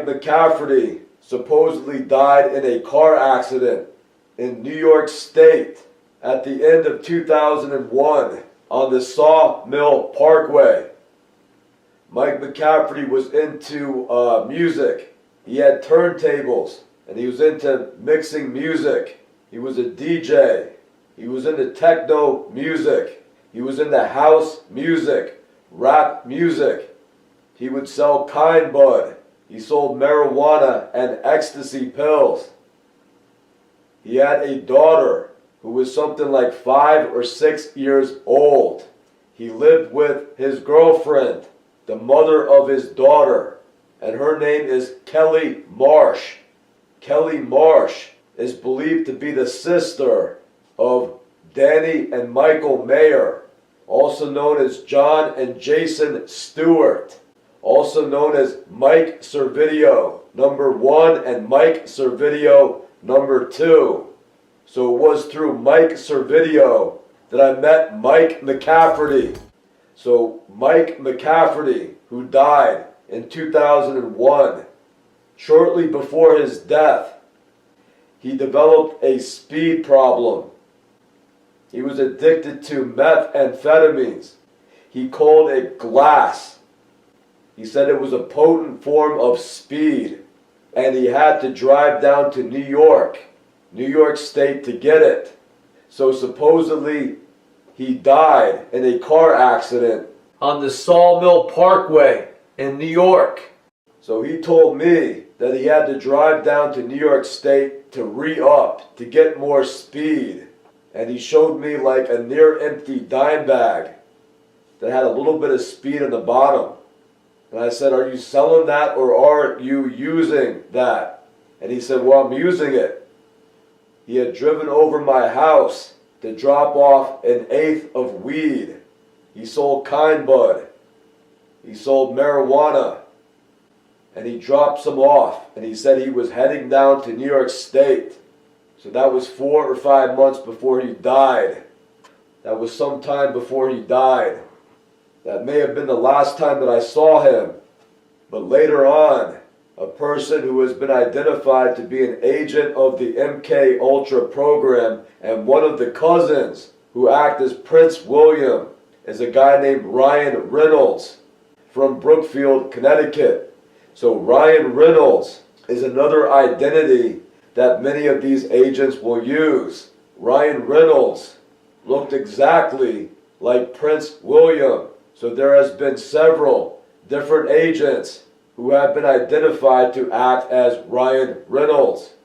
Mike McCafferty supposedly died in a car accident in New York State at the end of 2001 on the Sawmill Parkway. Mike McCafferty was into music. He had turntables and he was into mixing music. He was a DJ. He was into techno music. He was into house music, rap music. He would sell Kind Bud. He sold marijuana and ecstasy pills. He had a daughter who was something like 5 or 6 years old. He lived with his girlfriend, the mother of his daughter, and her name is Kelly Marsh. Kelly Marsh is believed to be the sister of Danny and Michael Mayer, also known as John and Jason Stewart, also known as Mike Servideo #1 and Mike Servideo #2. So it was through Mike Servideo that I met Mike McCafferty. So Mike McCafferty, who died in 2001, shortly before his death, he developed a speed problem. He was addicted to methamphetamines. He called it glass. He said it was a potent form of speed, and he had to drive down to New York State to get it. So supposedly he died in a car accident on the Sawmill Parkway in New York. So he told me that he had to drive down to New York State to re-up, to get more speed. And he showed me like a near empty dime bag that had a little bit of speed on the bottom. And I said, "Are you selling that or are you using that?" And he said, "Well, I'm using it." He had driven over my house to drop off 1/8 of weed. He sold Kind Bud. He sold marijuana. And he dropped some off. And he said he was heading down to New York State. So that was 4 or 5 months before he died. That was some time before he died. That may have been the last time that I saw him. But later on, a person who has been identified to be an agent of the MK Ultra program and one of the cousins who act as Prince William is a guy named Ryan Reynolds from Brookfield, Connecticut. So Ryan Reynolds is another identity that many of these agents will use. Ryan Reynolds looked exactly like Prince William. So there has been several different agents who have been identified to act as Ryan Reynolds.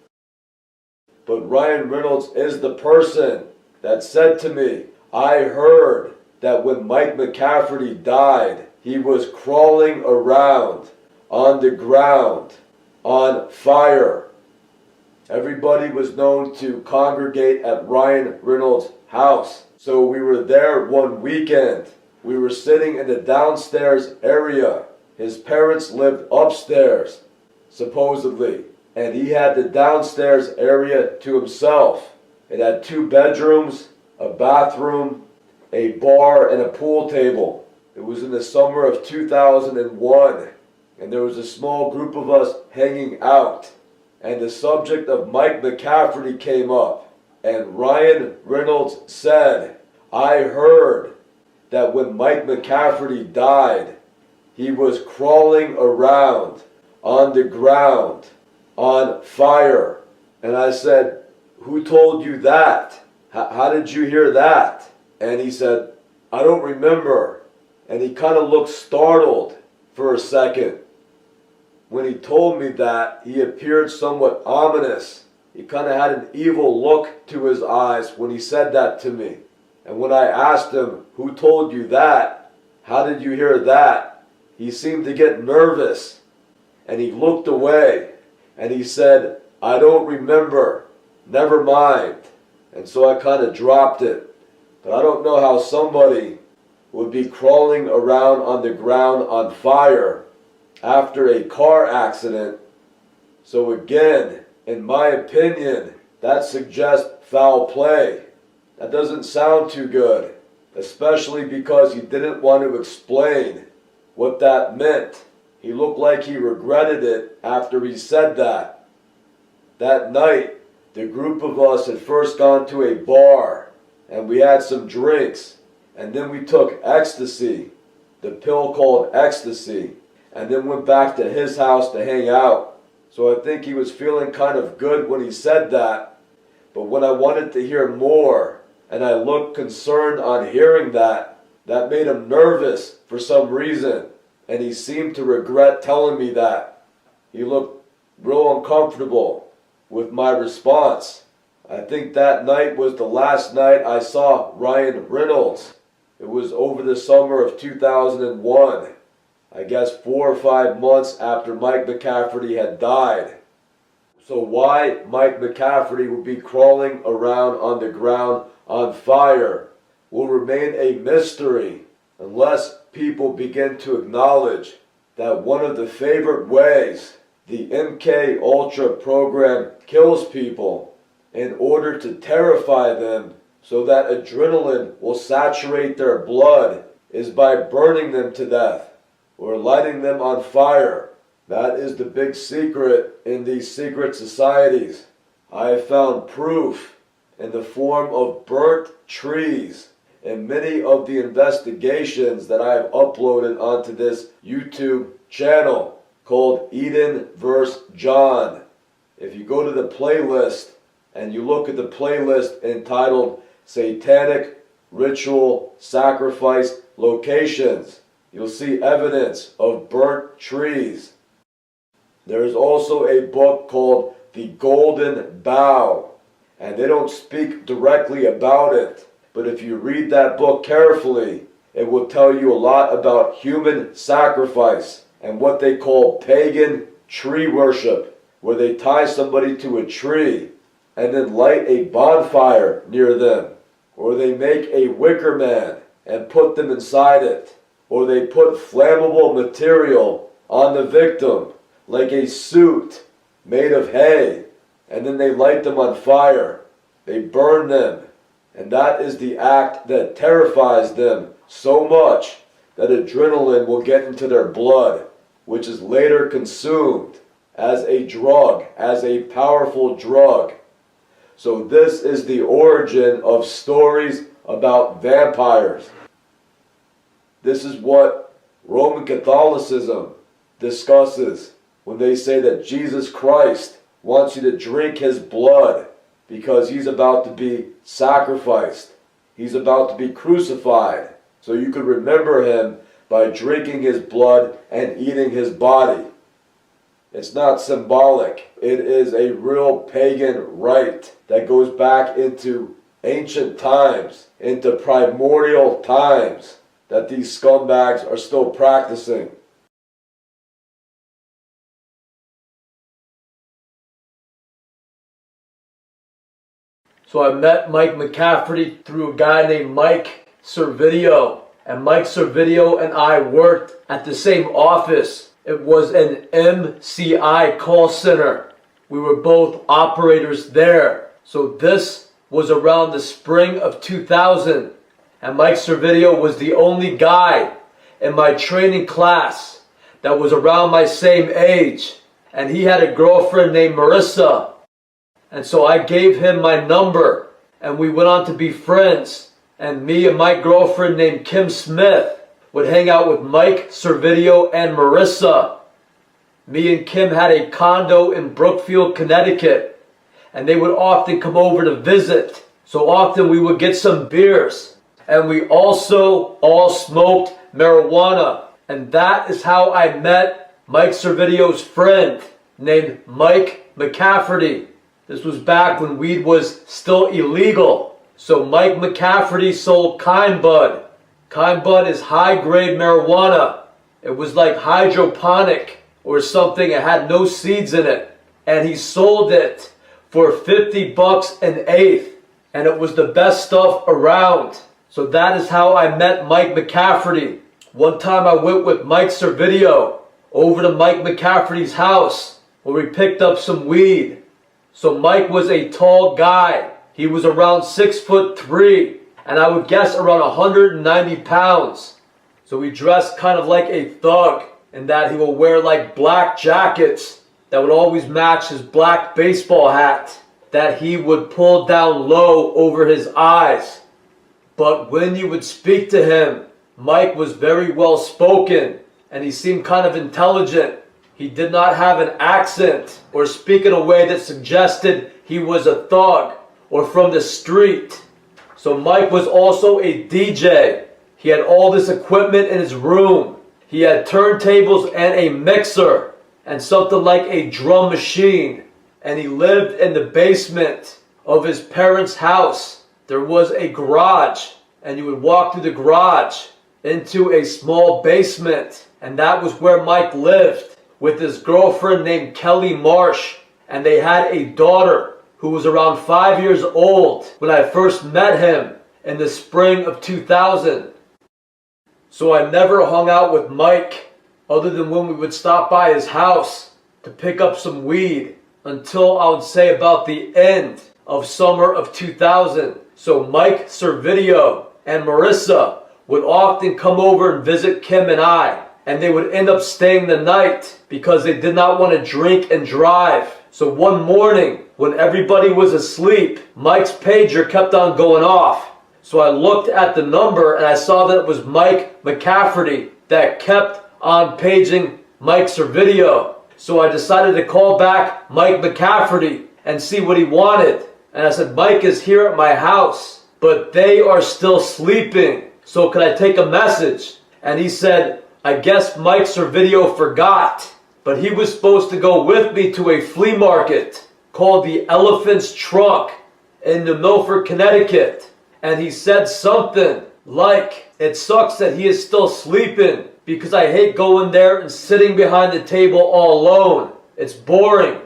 But Ryan Reynolds is the person that said to me, "I heard that when Mike McCafferty died, he was crawling around on the ground on fire." Everybody was known to congregate at Ryan Reynolds' house. So we were there one weekend. We were sitting in the downstairs area. His parents lived upstairs, supposedly. And he had the downstairs area to himself. It had 2 bedrooms, a bathroom, a bar, and a pool table. It was in the summer of 2001. And there was a small group of us hanging out. And the subject of Mike McCafferty came up. And Ryan Reynolds said, "I heard that when Mike McCafferty died, he was crawling around on the ground on fire." And I said, "Who told you that? How did you hear that?" And he said, "I don't remember." And he kind of looked startled for a second. When he told me that, he appeared somewhat ominous. He kind of had an evil look to his eyes when he said that to me. And when I asked him, "Who told you that? How did you hear that?" he seemed to get nervous. And he looked away. And he said, "I don't remember. Never mind." And so I kind of dropped it. But I don't know how somebody would be crawling around on the ground on fire after a car accident. So again, in my opinion, that suggests foul play. That doesn't sound too good, especially because he didn't want to explain what that meant. He looked like he regretted it after he said that. That night, the group of us had first gone to a bar, and we had some drinks, and then we took ecstasy, the pill called ecstasy, and then went back to his house to hang out. So I think he was feeling kind of good when he said that, but when I wanted to hear more, and I looked concerned on hearing that made him nervous for some reason, and he seemed to regret telling me that. He looked real uncomfortable with my response. I think that night was the last night I saw Ryan Reynolds. It was over the summer of 2001. I guess 4 or 5 months after Mike McCafferty had died. So why Mike McCafferty would be crawling around on the ground on fire will remain a mystery unless people begin to acknowledge that one of the favorite ways the MK Ultra program kills people in order to terrify them so that adrenaline will saturate their blood is by burning them to death or lighting them on fire. That is the big secret in these secret societies. I have found proof in the form of burnt trees in many of the investigations that I have uploaded onto this YouTube channel called Eden vs. John. If you go to the playlist and you look at the playlist entitled Satanic Ritual Sacrifice Locations, you'll see evidence of burnt trees. There is also a book called The Golden Bough, and they don't speak directly about it, but if you read that book carefully, it will tell you a lot about human sacrifice and what they call pagan tree worship, where they tie somebody to a tree and then light a bonfire near them, or they make a wicker man and put them inside it, or they put flammable material on the victim, like a suit made of hay, and then they light them on fire. They burn them, and that is the act that terrifies them so much that adrenaline will get into their blood, which is later consumed as a drug, as a powerful drug. So this is the origin of stories about vampires. This is what Roman Catholicism discusses when they say that Jesus Christ wants you to drink his blood because he's about to be sacrificed. He's about to be crucified. So you could remember him by drinking his blood and eating his body. It's not symbolic. It is a real pagan rite that goes back into ancient times, into primordial times, that these scumbags are still practicing. So I met Mike McCafferty through a guy named Mike Servideo. And Mike Servideo and I worked at the same office. It was an MCI call center. We were both operators there. So this was around the spring of 2000. And Mike Servideo was the only guy in my training class that was around my same age. And he had a girlfriend named Marissa. And so I gave him my number, and we went on to be friends. And me and my girlfriend named Kim Smith would hang out with Mike Servideo and Marissa. Me and Kim had a condo in Brookfield, Connecticut, and they would often come over to visit. So often we would get some beers, and we also all smoked marijuana. And that is how I met Mike Servideo's friend named Mike McCafferty. This was back when weed was still illegal. So Mike McCafferty sold Kind Bud. Kind Bud is high-grade marijuana. It was like hydroponic or something. It had no seeds in it. And he sold it for $50 an eighth. And it was the best stuff around. So that is how I met Mike McCafferty. One time I went with Mike Servideo over to Mike McCafferty's house where we picked up some weed. So Mike was a tall guy. He was around 6'3", and I would guess around 190 pounds. So he dressed kind of like a thug. and that he will wear like black jackets that would always match his black baseball hat that he would pull down low over his eyes. But when you would speak to him, Mike was very well spoken and he seemed kind of intelligent. He did not have an accent or speak in a way that suggested he was a thug or from the street. So Mike was also a DJ. He had all this equipment in his room. He had turntables and a mixer and something like a drum machine. And he lived in the basement of his parents' house. There was a garage, and you would walk through the garage into a small basement. And that was where Mike lived with his girlfriend named Kelly Marsh. And they had a daughter who was around 5 years old when I first met him in the spring of 2000. So I never hung out with Mike other than when we would stop by his house to pick up some weed until I would say about the end of summer of 2000. So Mike Servideo and Marissa would often come over and visit Kim and I, and they would end up staying the night because they did not want to drink and drive. So one morning when everybody was asleep, Mike's pager kept on going off. So I looked at the number and I saw that it was Mike McCafferty that kept on paging Mike Servideo. So I decided to call back Mike McCafferty and see what he wanted. And I said, Mike is here at my house, but they are still sleeping. So can I take a message? And he said, I guess Mike Servideo forgot, but he was supposed to go with me to a flea market called the Elephant's Trunk in New Milford, Connecticut. And he said something like, it sucks that he is still sleeping because I hate going there and sitting behind the table all alone. It's boring.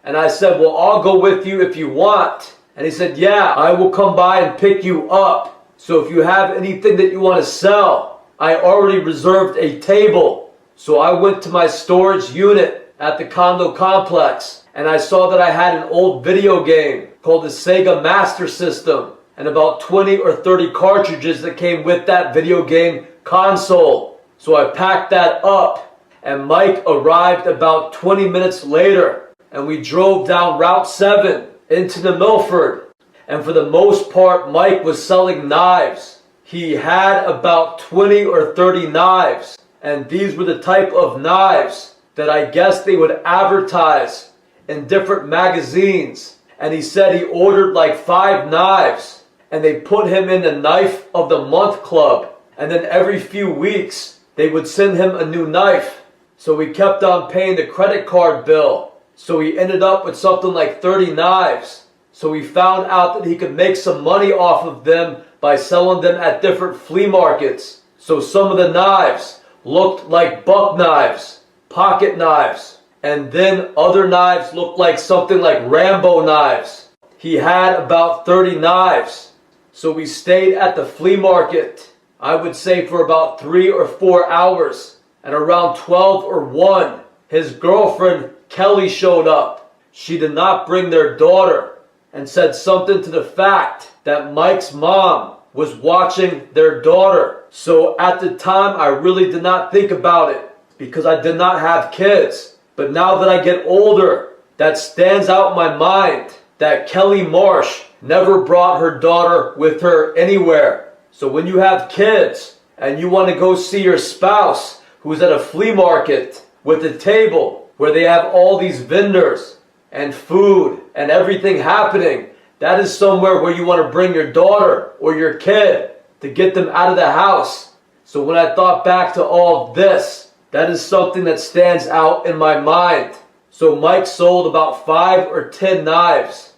And I said, well, I'll go with you if you want. And he said, yeah, I will come by and pick you up. So if you have anything that you want to sell, I already reserved a table. So I went to my storage unit at the condo complex and I saw that I had an old video game called the Sega Master System and about 20 or 30 cartridges that came with that video game console. So I packed that up and Mike arrived about 20 minutes later and we drove down Route 7 into New Milford. And for the most part, Mike was selling knives. He had about 20 or 30 knives. And these were the type of knives that I guess they would advertise in different magazines. And he said he ordered like 5 knives. And they put him in the Knife of the Month Club. And then every few weeks, they would send him a new knife. So he kept on paying the credit card bill. So he ended up with something like 30 knives. So he found out that he could make some money off of them by selling them at different flea markets. So some of the knives looked like buck knives, pocket knives, and then other knives looked like something like Rambo knives. He had about 30 knives. So we stayed at the flea market, I would say for about 3 or 4 hours. And around 12 or 1, his girlfriend Kelly showed up. She did not bring their daughter and said something to the fact that Mike's mom was watching their daughter. So at the time, I really did not think about it because I did not have kids. But now that I get older, that stands out in my mind that Kelly Marsh never brought her daughter with her anywhere. So when you have kids and you want to go see your spouse who's at a flea market with a table where they have all these vendors and food and everything happening, that is somewhere where you want to bring your daughter or your kid to get them out of the house. So when I thought back to all of this, that is something that stands out in my mind. So Mike sold about 5 or 10 knives.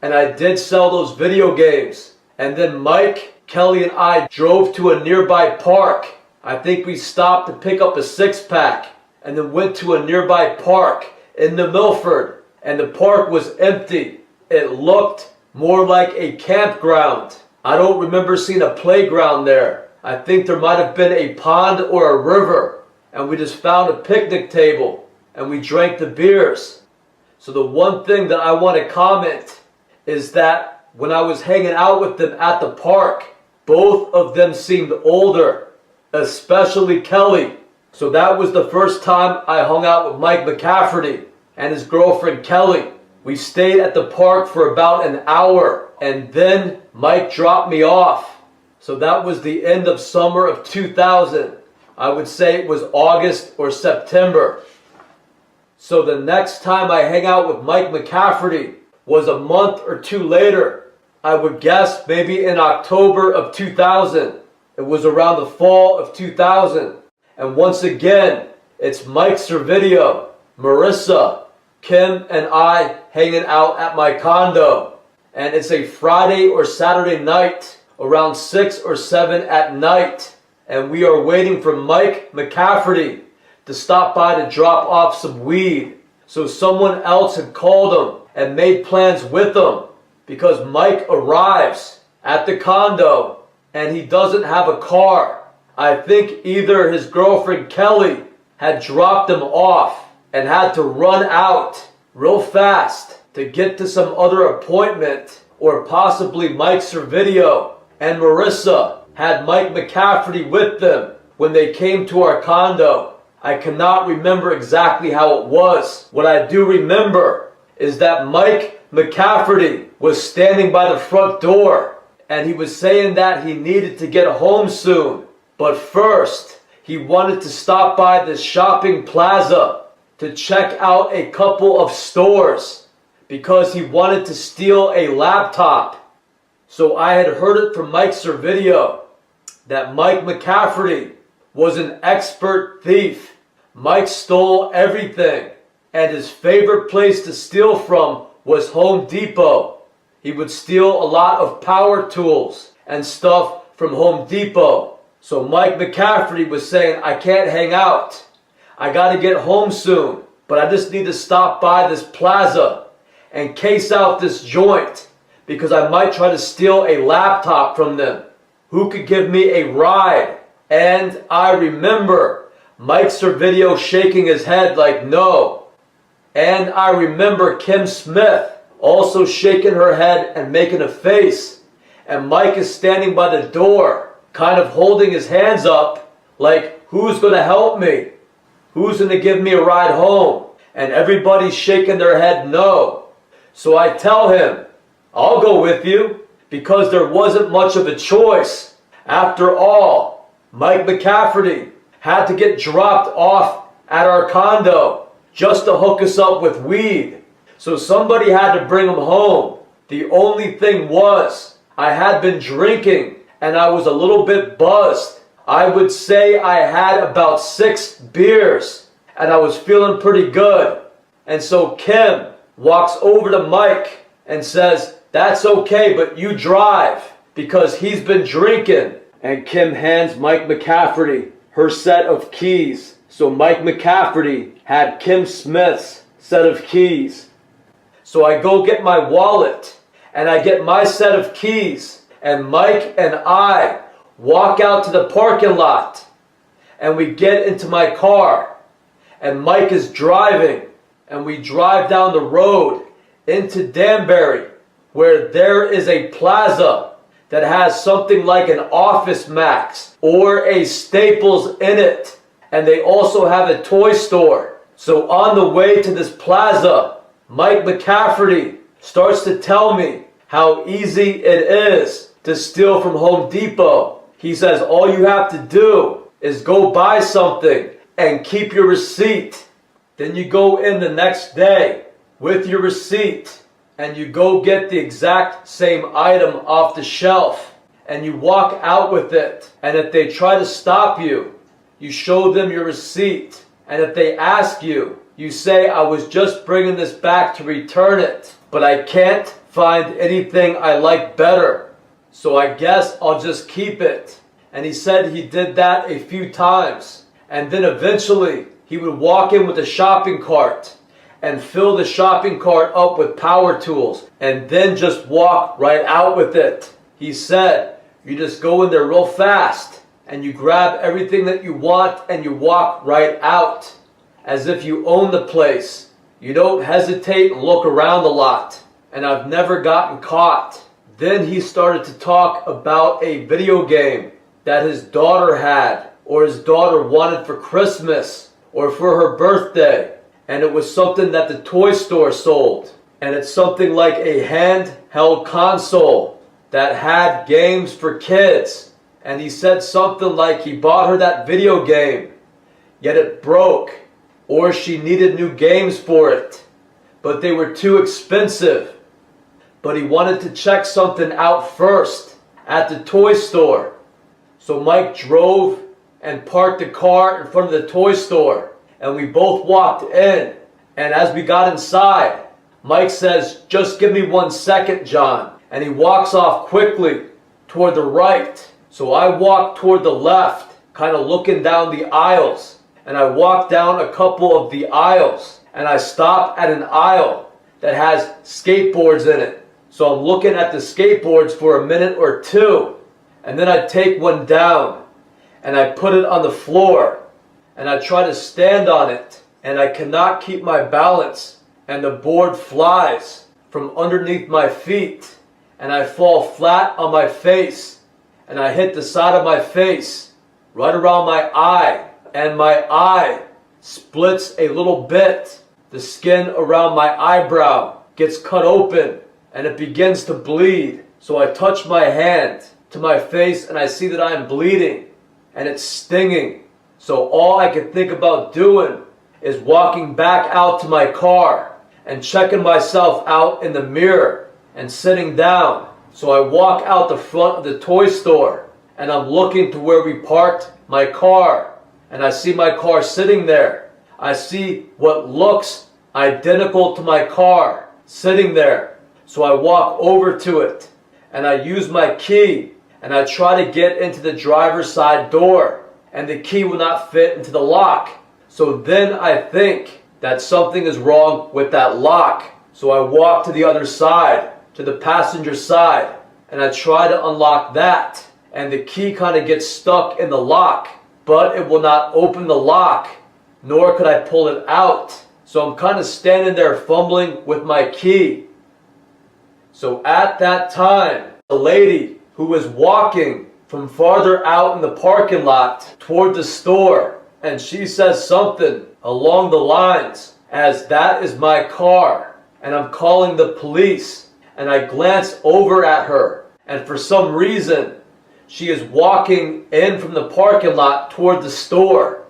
And I did sell those video games. And then Mike, Kelly, and I drove to a nearby park. I think we stopped to pick up a 6-pack and then went to a nearby park in New Milford. And the park was empty. It looked more like a campground. I don't remember seeing a playground there. I think there might have been a pond or a river. And we just found a picnic table and we drank the beers. So the one thing that I want to comment is that when I was hanging out with them at the park, both of them seemed older, especially Kelly. So that was the first time I hung out with Mike McCafferty and his girlfriend Kelly. We stayed at the park for about an hour, and then Mike dropped me off. So that was the end of summer of 2000. I would say it was August or September. So the next time I hang out with Mike McCafferty was a month or two later. I would guess maybe in October of 2000. It was around the fall of 2000. And once again, it's Mike Servideo, Marissa, Kim, and I hanging out at my condo. And it's a Friday or Saturday night, around 6 or 7 at night. And we are waiting for Mike McCafferty to stop by to drop off some weed. So someone else had called him and made plans with him, because Mike arrives at the condo and he doesn't have a car. I think either his girlfriend Kelly had dropped him off and had to run out real fast to get to some other appointment, or possibly Mike Servideo and Marissa had Mike McCafferty with them when they came to our condo. I cannot remember exactly how it was. What I do remember is that Mike McCafferty was standing by the front door and he was saying that he needed to get home soon. But first, he wanted to stop by this shopping plaza to check out a couple of stores because he wanted to steal a laptop. So I had heard it from Mike Servideo that Mike McCafferty was an expert thief. Mike stole everything, and his favorite place to steal from was Home Depot. He would steal a lot of power tools and stuff from Home Depot. So Mike McCafferty was saying, I can't hang out. I gotta get home soon, but I just need to stop by this plaza and case out this joint because I might try to steal a laptop from them. Who could give me a ride? And I remember Mike Servideo shaking his head like no. And I remember Kim Smith also shaking her head and making a face. And Mike is standing by the door, kind of holding his hands up like, who's going to help me? Who's going to give me a ride home? And everybody's shaking their head no. So I tell him, I'll go with you, because there wasn't much of a choice. After all, Mike McCafferty had to get dropped off at our condo just to hook us up with weed. So somebody had to bring him home. The only thing was, I had been drinking and I was a little bit buzzed. I would say I had about 6 beers and I was feeling pretty good. And so Kim walks over to Mike and says, that's okay, but you drive because he's been drinking. And Kim hands Mike McCafferty her set of keys. So Mike McCafferty had Kim Smith's set of keys. So I go get my wallet and I get my set of keys, and Mike and I walk out to the parking lot and we get into my car, and Mike is driving, and we drive down the road into Danbury, where there is a plaza that has something like an Office Max or a Staples in it. And they also have a toy store. So on the way to this plaza, Mike McCafferty starts to tell me how easy it is to steal from Home Depot. He says, all you have to do is go buy something and keep your receipt. Then you go in the next day with your receipt and you go get the exact same item off the shelf and you walk out with it. And if they try to stop you, you show them your receipt. And if they ask you, you say, I was just bringing this back to return it, but I can't find anything I like better, so I guess I'll just keep it. And he said he did that a few times. And then eventually he would walk in with a shopping cart and fill the shopping cart up with power tools and then just walk right out with it. He said, you just go in there real fast and you grab everything that you want and you walk right out as if you own the place. You don't hesitate and look around a lot. And I've never gotten caught. Then he started to talk about a video game that his daughter had or his daughter wanted for Christmas or for her birthday. And it was something that the toy store sold. And it's something like a handheld console that had games for kids. And he said something like he bought her that video game, yet it broke, or she needed new games for it, but they were too expensive. But he wanted to check something out first at the toy store. So Mike drove and parked the car in front of the toy store, and we both walked in. And as we got inside, Mike says, "Just give me 1 second, John." And he walks off quickly toward the right. So I walk toward the left, kind of looking down the aisles. And I walk down a couple of the aisles. And I stop at an aisle that has skateboards in it. So I'm looking at the skateboards for a minute or two. And then I take one down. And I put it on the floor. And I try to stand on it. And I cannot keep my balance. And the board flies from underneath my feet. And I fall flat on my face. And I hit the side of my face, right around my eye. And my eye splits a little bit. The skin around my eyebrow gets cut open. And it begins to bleed. So I touch my hand to my face and I see that I am bleeding. And it's stinging. So all I can think about doing is walking back out to my car and checking myself out in the mirror and sitting down. So I walk out the front of the toy store and I'm looking to where we parked my car. And I see my car sitting there. I see what looks identical to my car sitting there. So I walk over to it and I use my key and I try to get into the driver's side door. And the key will not fit into the lock. So then I think that something is wrong with that lock. So I walk to the other side, to the passenger side, and I try to unlock that. And the key kind of gets stuck in the lock, but it will not open the lock, nor could I pull it out. So I'm kind of standing there fumbling with my key. So at that time, the lady who was walking from farther out in the parking lot toward the store, and she says something along the lines as, "That is my car, and I'm calling the police." And I glance over at her, and for some reason, she is walking in from the parking lot toward the store.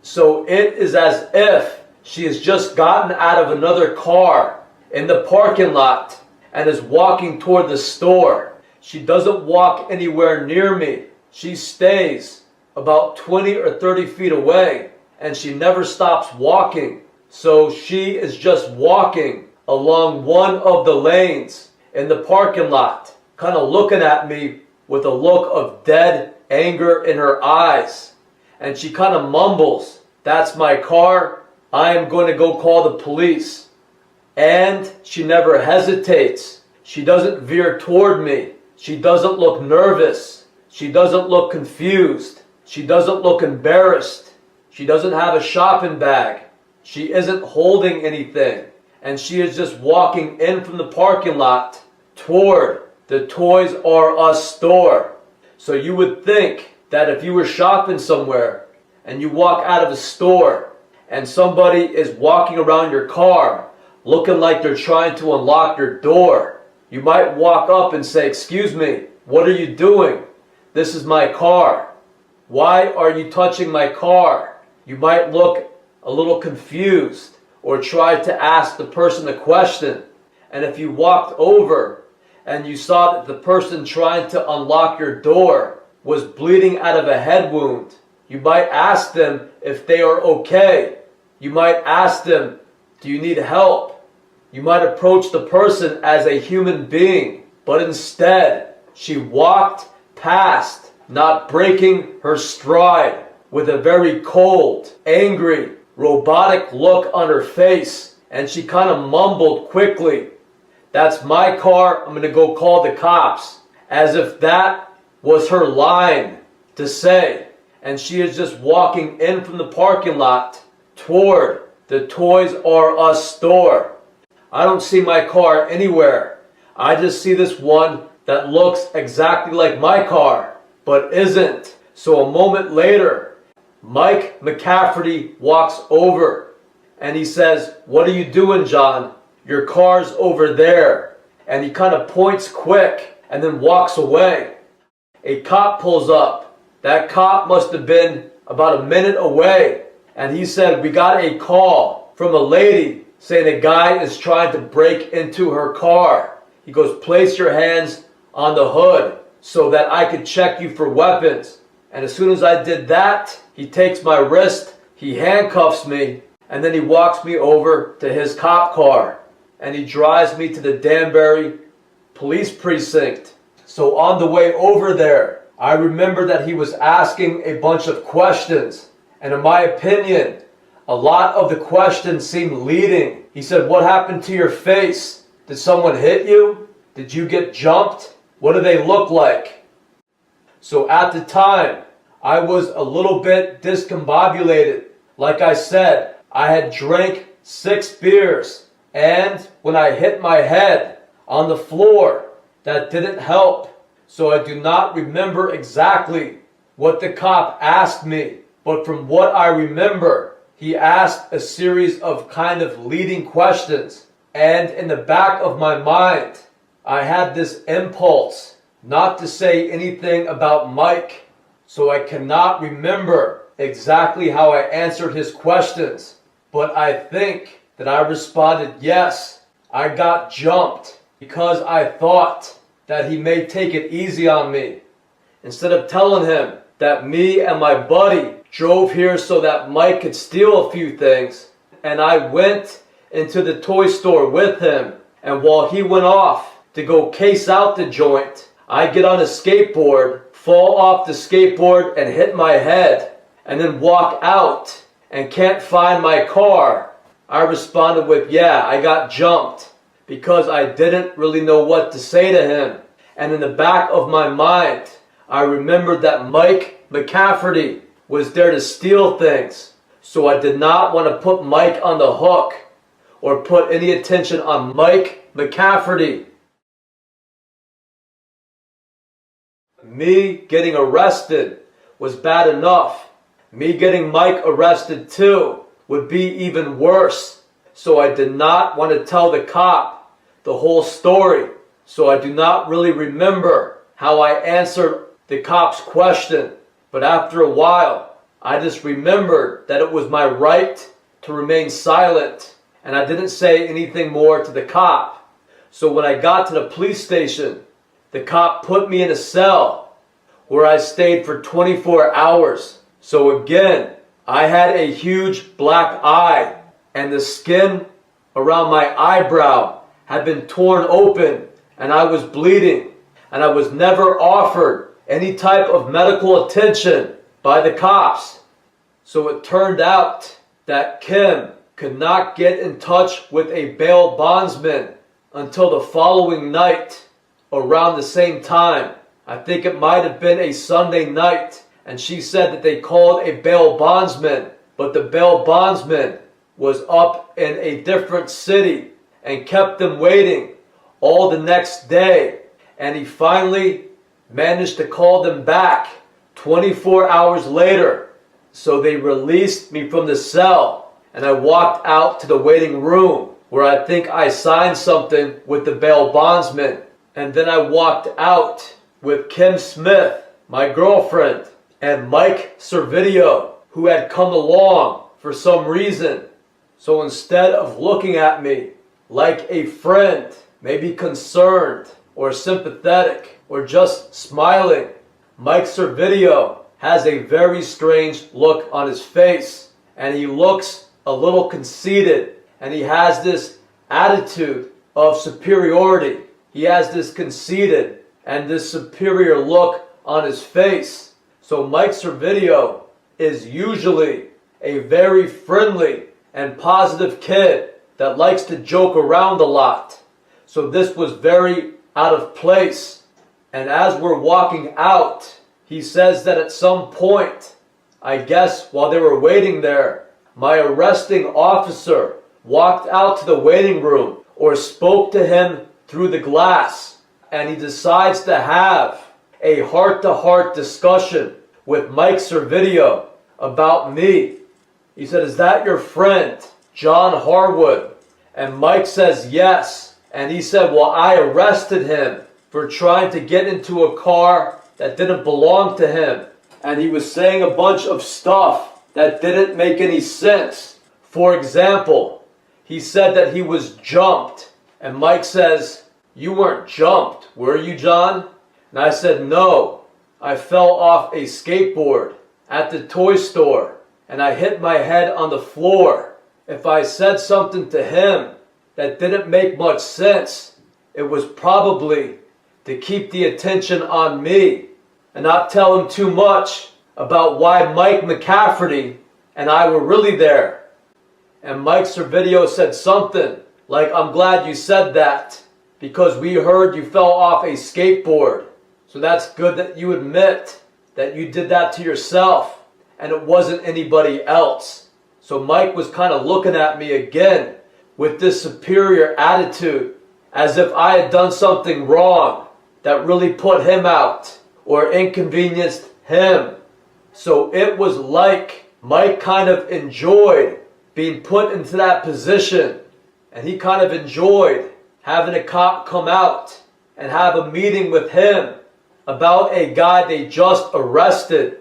So it is as if she has just gotten out of another car in the parking lot and is walking toward the store. She doesn't walk anywhere near me. She stays about 20 or 30 feet away, and she never stops walking. So she is just walking along one of the lanes in the parking lot, kind of looking at me with a look of dead anger in her eyes. And she kind of mumbles, "That's my car. I am going to go call the police." And she never hesitates. She doesn't veer toward me. She doesn't look nervous. She doesn't look confused. She doesn't look embarrassed. She doesn't have a shopping bag. She isn't holding anything. And she is just walking in from the parking lot toward the Toys R Us store. So you would think that if you were shopping somewhere and you walk out of a store and somebody is walking around your car looking like they're trying to unlock your door, you might walk up and say, "Excuse me, what are you doing? This is my car. Why are you touching my car?" You might look a little confused or try to ask the person a question. And if you walked over and you saw that the person trying to unlock your door was bleeding out of a head wound, you might ask them if they are okay. You might ask them, "Do you need help?" You might approach the person as a human being, but instead she walked past, not breaking her stride, with a very cold, angry, robotic look on her face, and she kind of mumbled quickly, "That's my car, I'm going to go call the cops," as if that was her line to say. And she is just walking in from the parking lot toward the Toys R Us store. I don't see my car anywhere. I just see this one that looks exactly like my car, but isn't. So a moment later, Mike McCafferty walks over and he says, "What are you doing, John? Your car's over there." And he kind of points quick and then walks away. A cop pulls up. That cop must have been about a minute away. And he said, "We got a call from a lady saying a guy is trying to break into her car." He goes, "Place your hands on the hood so that I could check you for weapons." And as soon as I did that, he takes my wrist, he handcuffs me, and then he walks me over to his cop car. And he drives me to the Danbury police precinct. So on the way over there, I remember that he was asking a bunch of questions. And in my opinion, a lot of the questions seemed leading. He said, "What happened to your face? Did someone hit you? Did you get jumped? What do they look like?" So at the time, I was a little bit discombobulated. Like I said, I had drank 6 beers. And when I hit my head on the floor, that didn't help. So I do not remember exactly what the cop asked me. But from what I remember, he asked a series of kind of leading questions. And in the back of my mind, I had this impulse not to say anything about Mike. So I cannot remember exactly how I answered his questions. But I think that I responded, yes, I got jumped, because I thought that he may take it easy on me. Instead of telling him that me and my buddy drove here so that Mike could steal a few things, and I went into the toy store with him, and while he went off to go case out the joint, I get on a skateboard, fall off the skateboard and hit my head, and then walk out and can't find my car. I responded with, yeah, I got jumped, because I didn't really know what to say to him. And in the back of my mind, I remembered that Mike McCafferty was there to steal things. So I did not want to put Mike on the hook or put any attention on Mike McCafferty. Me getting arrested was bad enough. Me getting Mike arrested too would be even worse. So I did not want to tell the cop the whole story. So I do not really remember how I answered the cop's question. But after a while, I just remembered that it was my right to remain silent. And I didn't say anything more to the cop. So when I got to the police station, the cop put me in a cell where I stayed for 24 hours. So again, I had a huge black eye, and the skin around my eyebrow had been torn open, and I was bleeding, and I was never offered any type of medical attention by the cops. So it turned out that Kim could not get in touch with a bail bondsman until the following night around the same time. I think it might have been a Sunday night, and she said that they called a bail bondsman, but the bail bondsman was up in a different city and kept them waiting all the next day. And he finally managed to call them back 24 hours later. So they released me from the cell, and I walked out to the waiting room where I think I signed something with the bail bondsman. And then I walked out with Kim Smith, my girlfriend, and Mike Servideo, who had come along for some reason. So instead of looking at me like a friend, maybe concerned or sympathetic or just smiling, Mike Servideo has a very strange look on his face, and he looks a little conceited, and he has this attitude of superiority. He has this conceited and this superior look on his face. So Mike Servideo is usually a very friendly and positive kid that likes to joke around a lot. So this was very out of place. And as we're walking out, he says that at some point, I guess while they were waiting there, my arresting officer walked out to the waiting room or spoke to him through the glass, and he decides to have a heart-to-heart discussion with Mike Servideo about me. He said, "Is that your friend, John Harwood?" And Mike says, "Yes." And he said, "Well, I arrested him for trying to get into a car that didn't belong to him. And he was saying a bunch of stuff that didn't make any sense. For example, he said that he was jumped." And Mike says, "You weren't jumped, were you, John?" And I said, "No, I fell off a skateboard at the toy store and I hit my head on the floor. If I said something to him that didn't make much sense, it was probably to keep the attention on me and not tell him too much about why Mike McCafferty and I were really there." And Mike Servideo said something like, "I'm glad you said that because we heard you fell off a skateboard. So that's good that you admit that you did that to yourself and it wasn't anybody else." So Mike was kind of looking at me again with this superior attitude, as if I had done something wrong that really put him out or inconvenienced him. So it was like Mike kind of enjoyed being put into that position, and he kind of enjoyed having a cop come out and have a meeting with him about a guy they just arrested.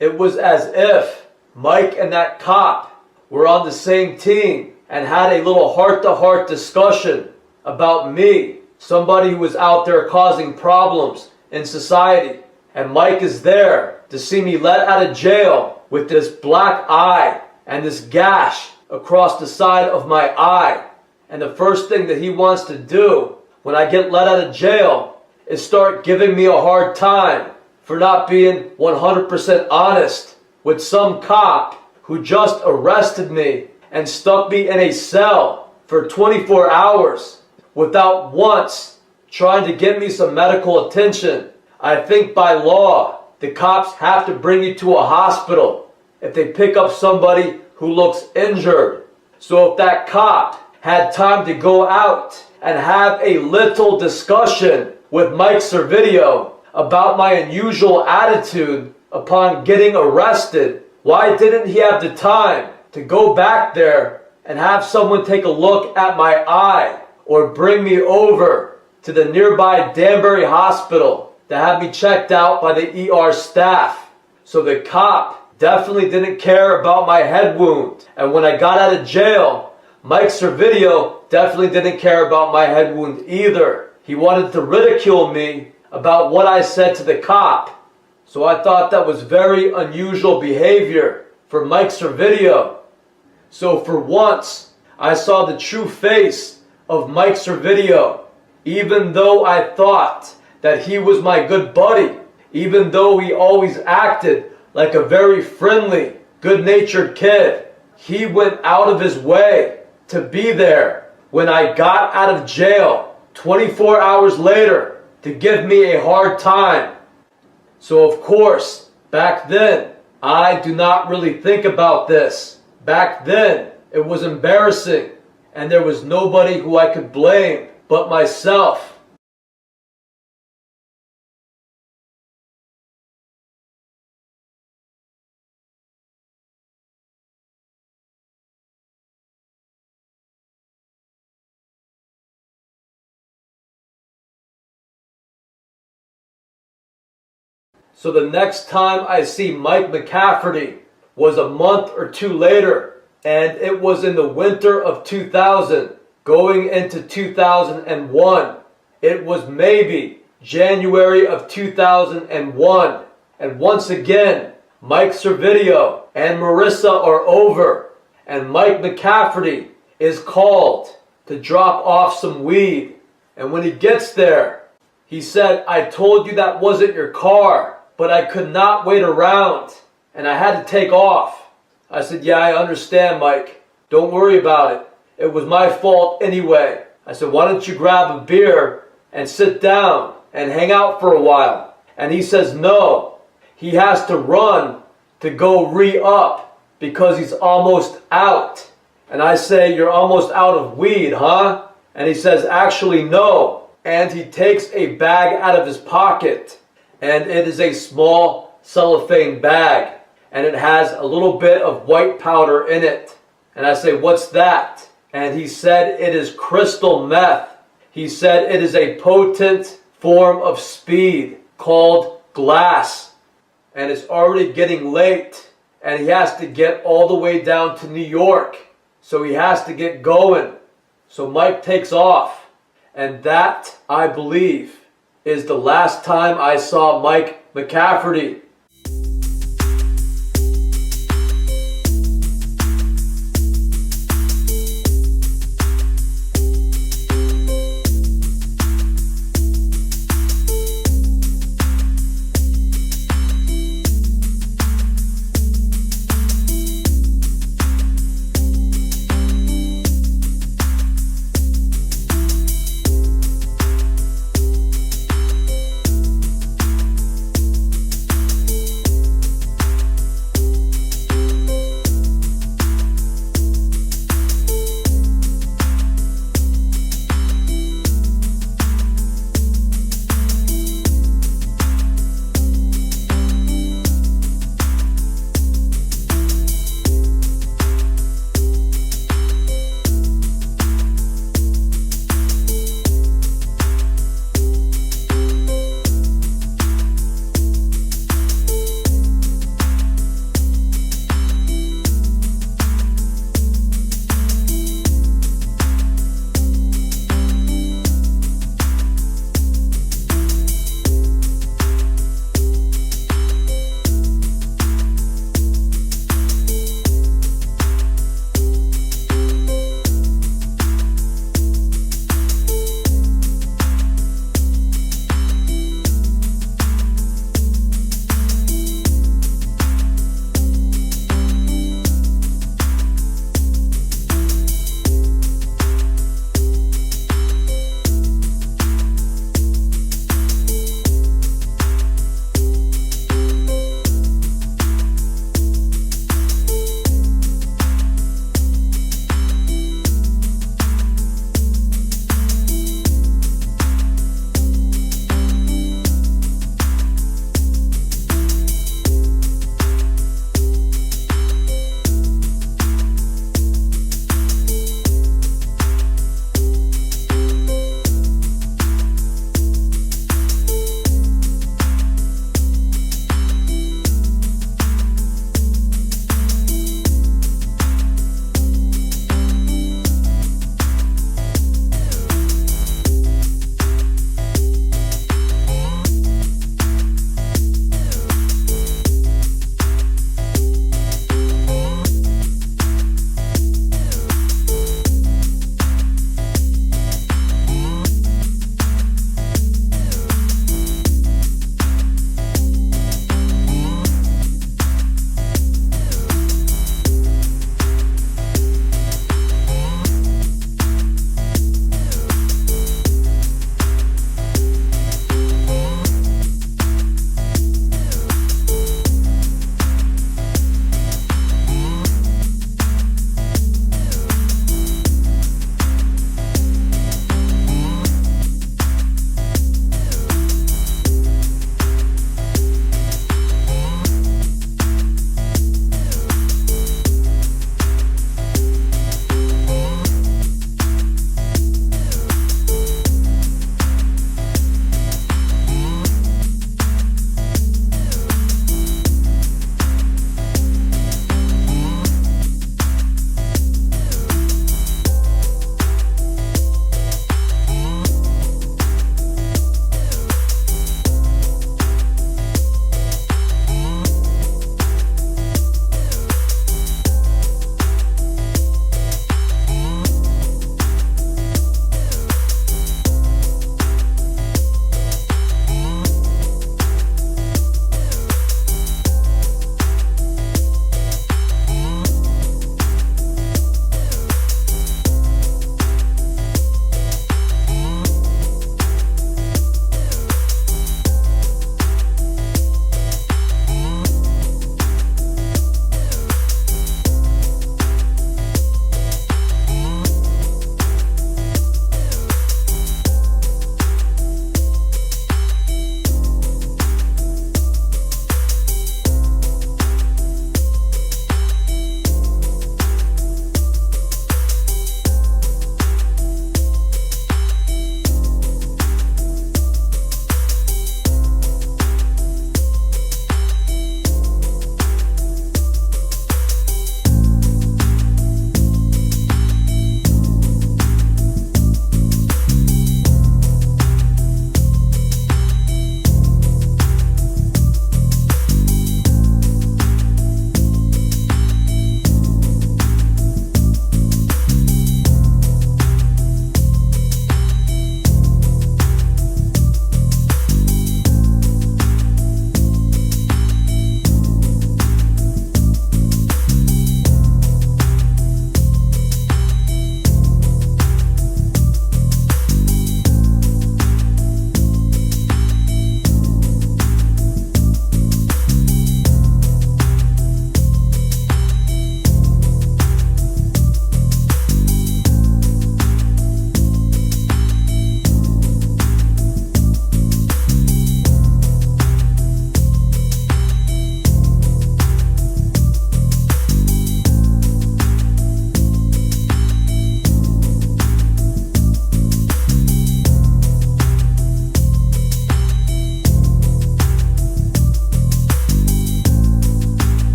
It was as if Mike and that cop were on the same team and had a little heart-to-heart discussion about me, somebody who was out there causing problems in society. And Mike is there to see me let out of jail with this black eye and this gash across the side of my eye. And the first thing that he wants to do when I get let out of jail is start giving me a hard time for not being 100% honest with some cop who just arrested me and stuck me in a cell for 24 hours without once trying to get me some medical attention. I think by law, the cops have to bring you to a hospital if they pick up somebody who looks injured. So if that cop had time to go out and have a little discussion with Mike Servideo about my unusual attitude upon getting arrested, why didn't he have the time to go back there and have someone take a look at my eye or bring me over to the nearby Danbury Hospital to have me checked out by the ER staff? So the cop definitely didn't care about my head wound. And when I got out of jail, Mike Servideo definitely didn't care about my head wound either. He wanted to ridicule me about what I said to the cop. So I thought that was very unusual behavior for Mike Servideo. So for once, I saw the true face of Mike Servideo. Even though I thought that he was my good buddy, even though he always acted like a very friendly, good-natured kid, he went out of his way to be there when I got out of jail 24 hours later to give me a hard time. So of course, back then, I do not really think about this. Back then, it was embarrassing and there was nobody who I could blame but myself. So the next time I see Mike McCafferty was a month or two later, and it was in the winter of 2000, going into 2001. It was maybe January of 2001. And once again, Mike Servideo and Marissa are over, and Mike McCafferty is called to drop off some weed. And when he gets there, he said, "I told you that wasn't your car, but I could not wait around and I had to take off." I said, "Yeah, I understand, Mike. Don't worry about it. It was my fault anyway." I said, "Why don't you grab a beer and sit down and hang out for a while?" And he says, no, he has to run to go re-up because he's almost out. And I say, "You're almost out of weed, huh?" And he says, "Actually, no." And he takes a bag out of his pocket, and it is a small cellophane bag, and it has a little bit of white powder in it. And I say, what's that? And he said, it is crystal meth. He said it is a potent form of speed called glass. And it's already getting late. And he has to get all the way down to New York. So he has to get going. So Mike takes off. And that, I believe, is the last time I saw Mike McCafferty.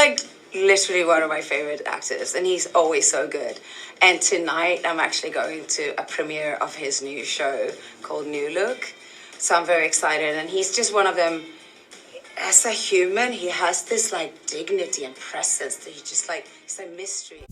like literally one of my favorite actors, and he's always so good. And tonight I'm actually going to a premiere of his new show called New Look. So I'm very excited, and he's just one of them. As a human, he has this like dignity and presence that it's a mystery.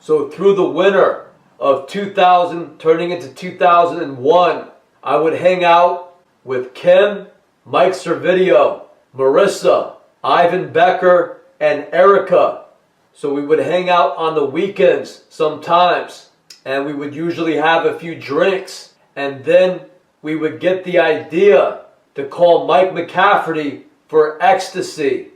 So through the winter of 2000 turning into 2001, I would hang out with Kim, Mike Servideo, Marissa, Ivan Becker, and Erica. So we would hang out on the weekends sometimes, and we would usually have a few drinks, and then we would get the idea to call Mike McCafferty for ecstasy.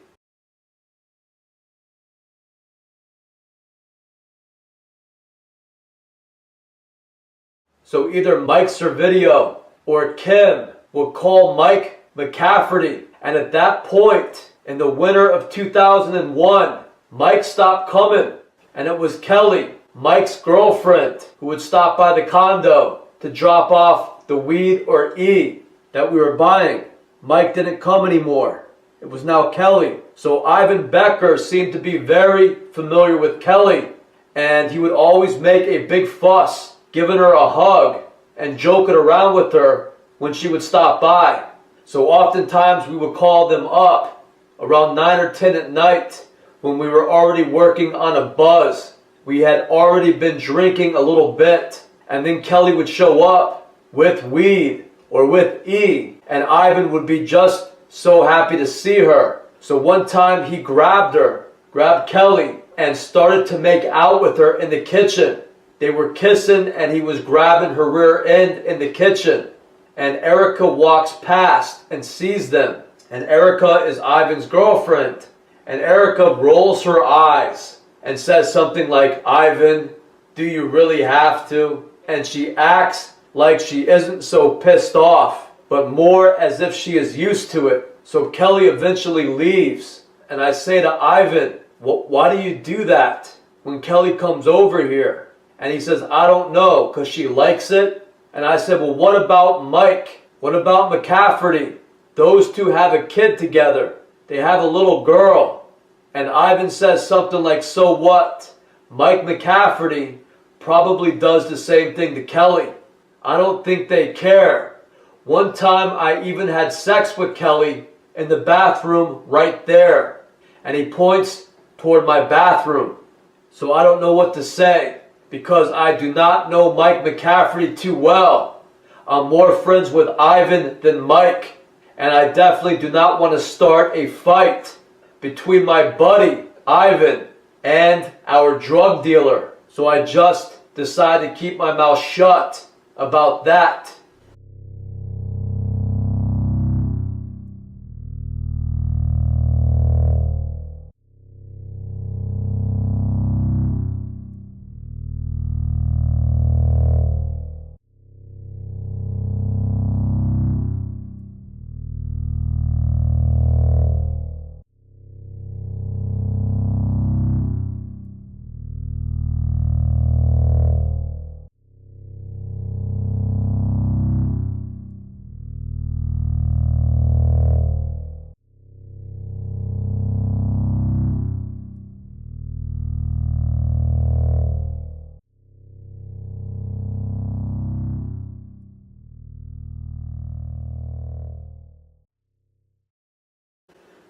So either Mike Servideo or Kim would call Mike McCafferty. And at that point, in the winter of 2001, Mike stopped coming. And it was Kelly, Mike's girlfriend, who would stop by the condo to drop off the weed or E that we were buying. Mike didn't come anymore. It was now Kelly. So Ivan Becker seemed to be very familiar with Kelly. And he would always make a big fuss, giving her a hug and joking around with her when she would stop by. So oftentimes we would call them up around 9 or 10 at night when we were already working on a buzz. We had already been drinking a little bit, and then Kelly would show up with weed or with E, and Ivan would be just so happy to see her. So one time he grabbed Kelly, and started to make out with her in the kitchen. They were kissing, and he was grabbing her rear end in the kitchen. And Erica walks past and sees them. And Erica is Ivan's girlfriend. And Erica rolls her eyes and says something like, "Ivan, do you really have to?" And she acts like she isn't so pissed off, but more as if she is used to it. So Kelly eventually leaves. And I say to Ivan, "Why do you do that when Kelly comes over here?" And he says, "I don't know, because she likes it." And I said, "Well, what about Mike? What about McCafferty? Those two have a kid together. They have a little girl." And Ivan says something like, "So what? Mike McCafferty probably does the same thing to Kelly. I don't think they care. One time I even had sex with Kelly in the bathroom right there." And he points toward my bathroom. So I don't know what to say, because I do not know Mike McCafferty too well. I'm more friends with Ivan than Mike, and I definitely do not want to start a fight between my buddy Ivan and our drug dealer. So I just decided to keep my mouth shut about that.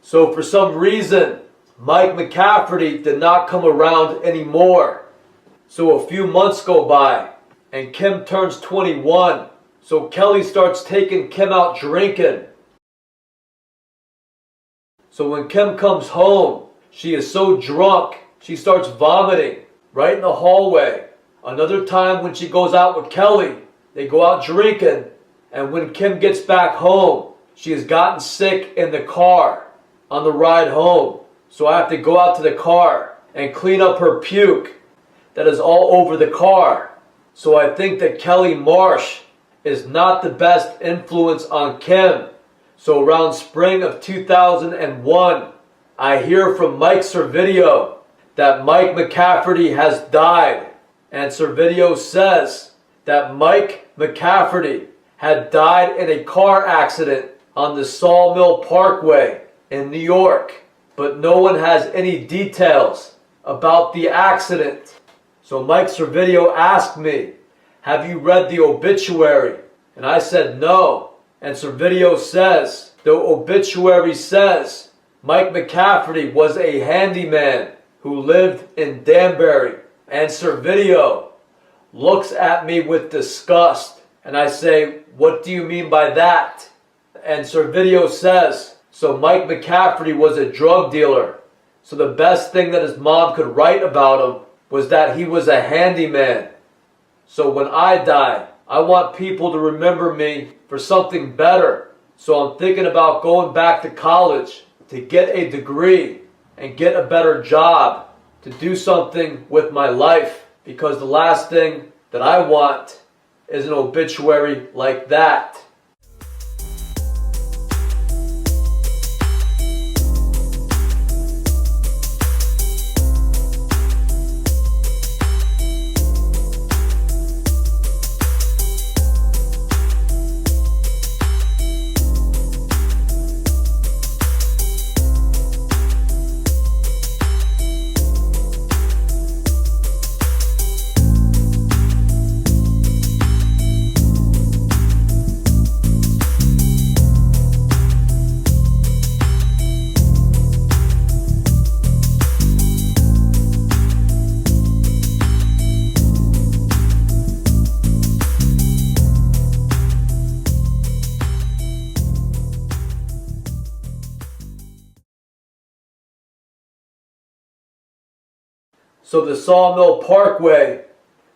So for some reason, Mike McCafferty did not come around anymore. So a few months go by, and Kim turns 21. So Kelly starts taking Kim out drinking. So when Kim comes home, she is so drunk, she starts vomiting right in the hallway. Another time when she goes out with Kelly, they go out drinking, and when Kim gets back home, she has gotten sick in the car on the ride home. So I have to go out to the car and clean up her puke that is all over the car. So I think that Kelly Marsh is not the best influence on Kim. So around spring of 2001, I hear from Mike Servideo that Mike McCafferty has died. And Servideo says that Mike McCafferty had died in a car accident on the Sawmill Parkway in New York. But no one has any details about the accident. So Mike Servideo asked me, have you read the obituary? And I said no. And Servideo says, the obituary says Mike McCafferty was a handyman who lived in Danbury. And Servideo looks at me with disgust. And I say, what do you mean by that? And Servideo says, so Mike McCafferty was a drug dealer. So the best thing that his mom could write about him was that he was a handyman. So when I die, I want people to remember me for something better. So I'm thinking about going back to college to get a degree and get a better job, to do something with my life. Because the last thing that I want is an obituary like that. So the Sawmill Parkway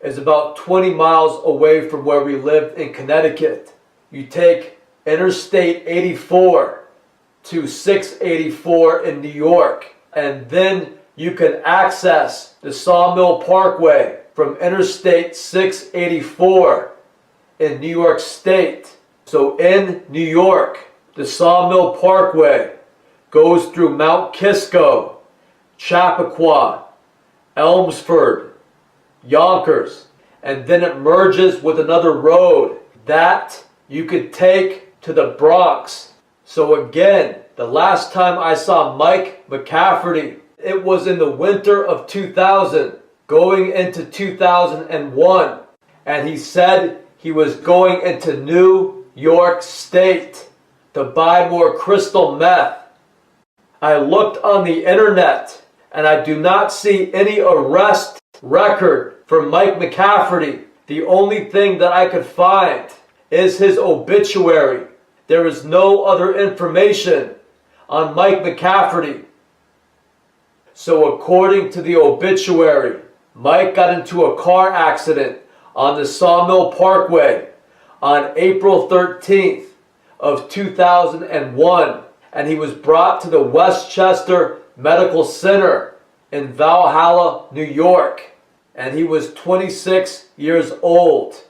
is about 20 miles away from where we lived in Connecticut. You take Interstate 84 to 684 in New York, and then you can access the Sawmill Parkway from Interstate 684 in New York State. So in New York, the Sawmill Parkway goes through Mount Kisco, Chappaqua, Elmsford, Yonkers, and then it merges with another road that you could take to the Bronx. So again, the last time I saw Mike McCafferty, it was in the winter of 2000, going into 2001, and he said he was going into New York State to buy more crystal meth. I looked on the internet and I do not see any arrest record for Mike McCafferty. The only thing that I could find is his obituary. There is no other information on Mike McCafferty. So according to the obituary, Mike got into a car accident on the Sawmill Parkway on April 13th of 2001, and he was brought to the Westchester Medical Center in Valhalla, New York, and he was 26 years old.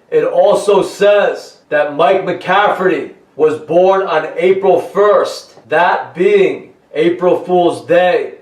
It also says that Mike McCafferty was born on April 1st, that being April Fool's Day.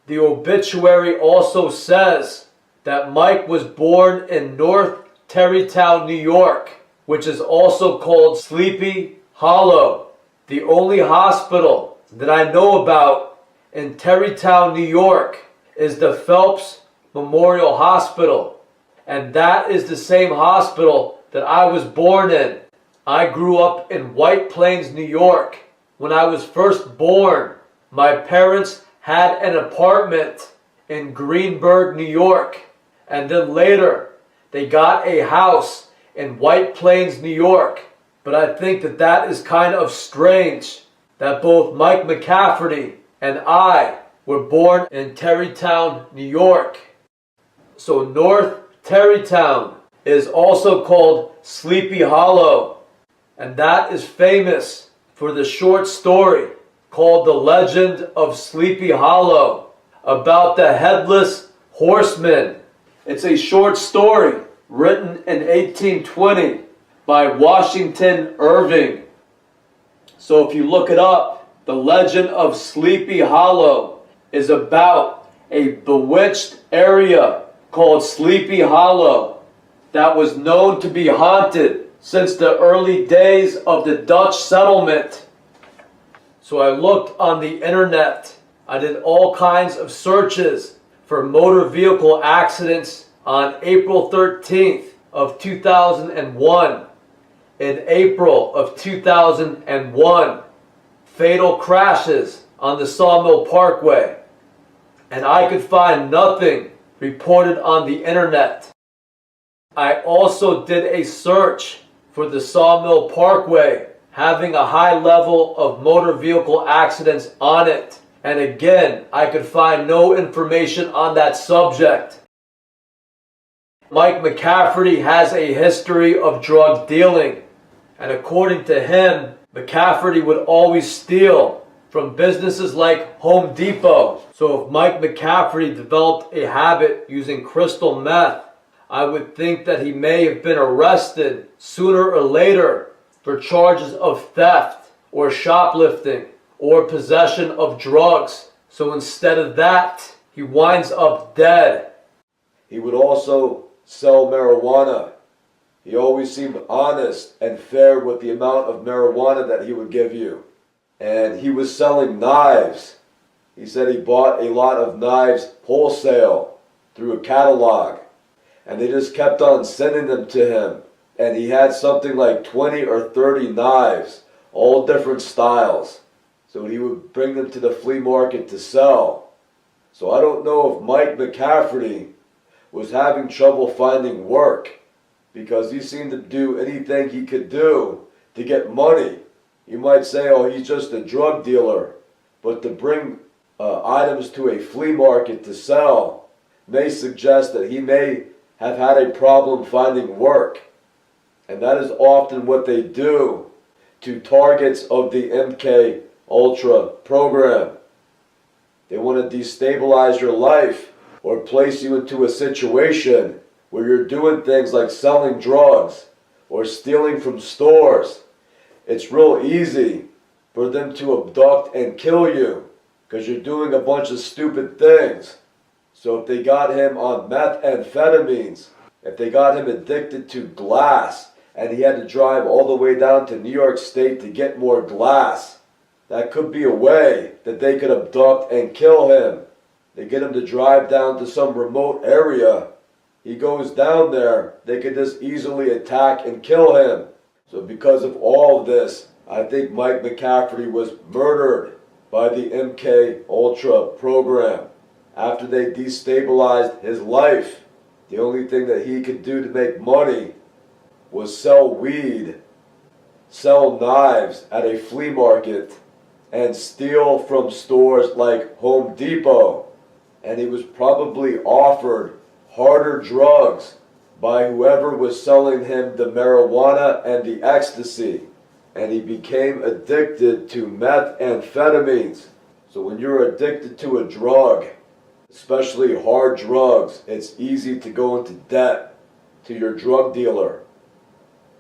The obituary also says that Mike was born in North Tarrytown, New York, which is also called Sleepy Hollow. The only hospital that I know about in Tarrytown, New York is the Phelps Memorial Hospital, and that is the same hospital that I was born in. I grew up in White Plains, New York. When I was first born, my parents had an apartment in Greenburgh, New York, and then later they got a house in White Plains, New York. But I think that that is kind of strange that both Mike McCafferty and I were born in Tarrytown, New York. So North Tarrytown is also called Sleepy Hollow, and that is famous for the short story called The Legend of Sleepy Hollow about the Headless Horseman. It's a short story written in 1820 by Washington Irving. So if you look it up, The Legend of Sleepy Hollow is about a bewitched area called Sleepy Hollow that was known to be haunted since the early days of the Dutch settlement. So I looked on the internet. I did all kinds of searches for motor vehicle accidents on April 13th of 2001. In April of 2001, fatal crashes on the Sawmill Parkway. And I could find nothing reported on the internet. I also did a search for the Sawmill Parkway having a high level of motor vehicle accidents on it. And again, I could find no information on that subject. Mike McCafferty has a history of drug dealing. And according to him, McCafferty would always steal from businesses like Home Depot. So if Mike McCafferty developed a habit using crystal meth, I would think that he may have been arrested sooner or later for charges of theft or shoplifting or possession of drugs. So instead of that, he winds up dead. He would also sell marijuana. He always seemed honest and fair with the amount of marijuana that he would give you. And he was selling knives. He said he bought a lot of knives wholesale through a catalog. And they just kept on sending them to him. And he had something like 20 or 30 knives, all different styles. So he would bring them to the flea market to sell. So I don't know if Mike McCafferty was having trouble finding work, because he seemed to do anything he could do to get money. You might say, oh, he's just a drug dealer. But to bring items to a flea market to sell may suggest that he may have had a problem finding work. And that is often what they do to targets of the MK Ultra program. They want to destabilize your life or place you into a situation where you're doing things like selling drugs or stealing from stores. It's real easy for them to abduct and kill you because you're doing a bunch of stupid things. So if they got him on methamphetamines, if they got him addicted to glass, and he had to drive all the way down to New York State to get more glass, that could be a way that they could abduct and kill him. They get him to drive down to some remote area. He goes down there, they could just easily attack and kill him. So because of all of this, I think Mike McCafferty was murdered by the MK Ultra program. After they destabilized his life, the only thing that he could do to make money was sell weed, sell knives at a flea market, and steal from stores like Home Depot. And he was probably offered harder drugs by whoever was selling him the marijuana and the ecstasy. And he became addicted to methamphetamines. So when you're addicted to a drug, especially hard drugs, it's easy to go into debt to your drug dealer.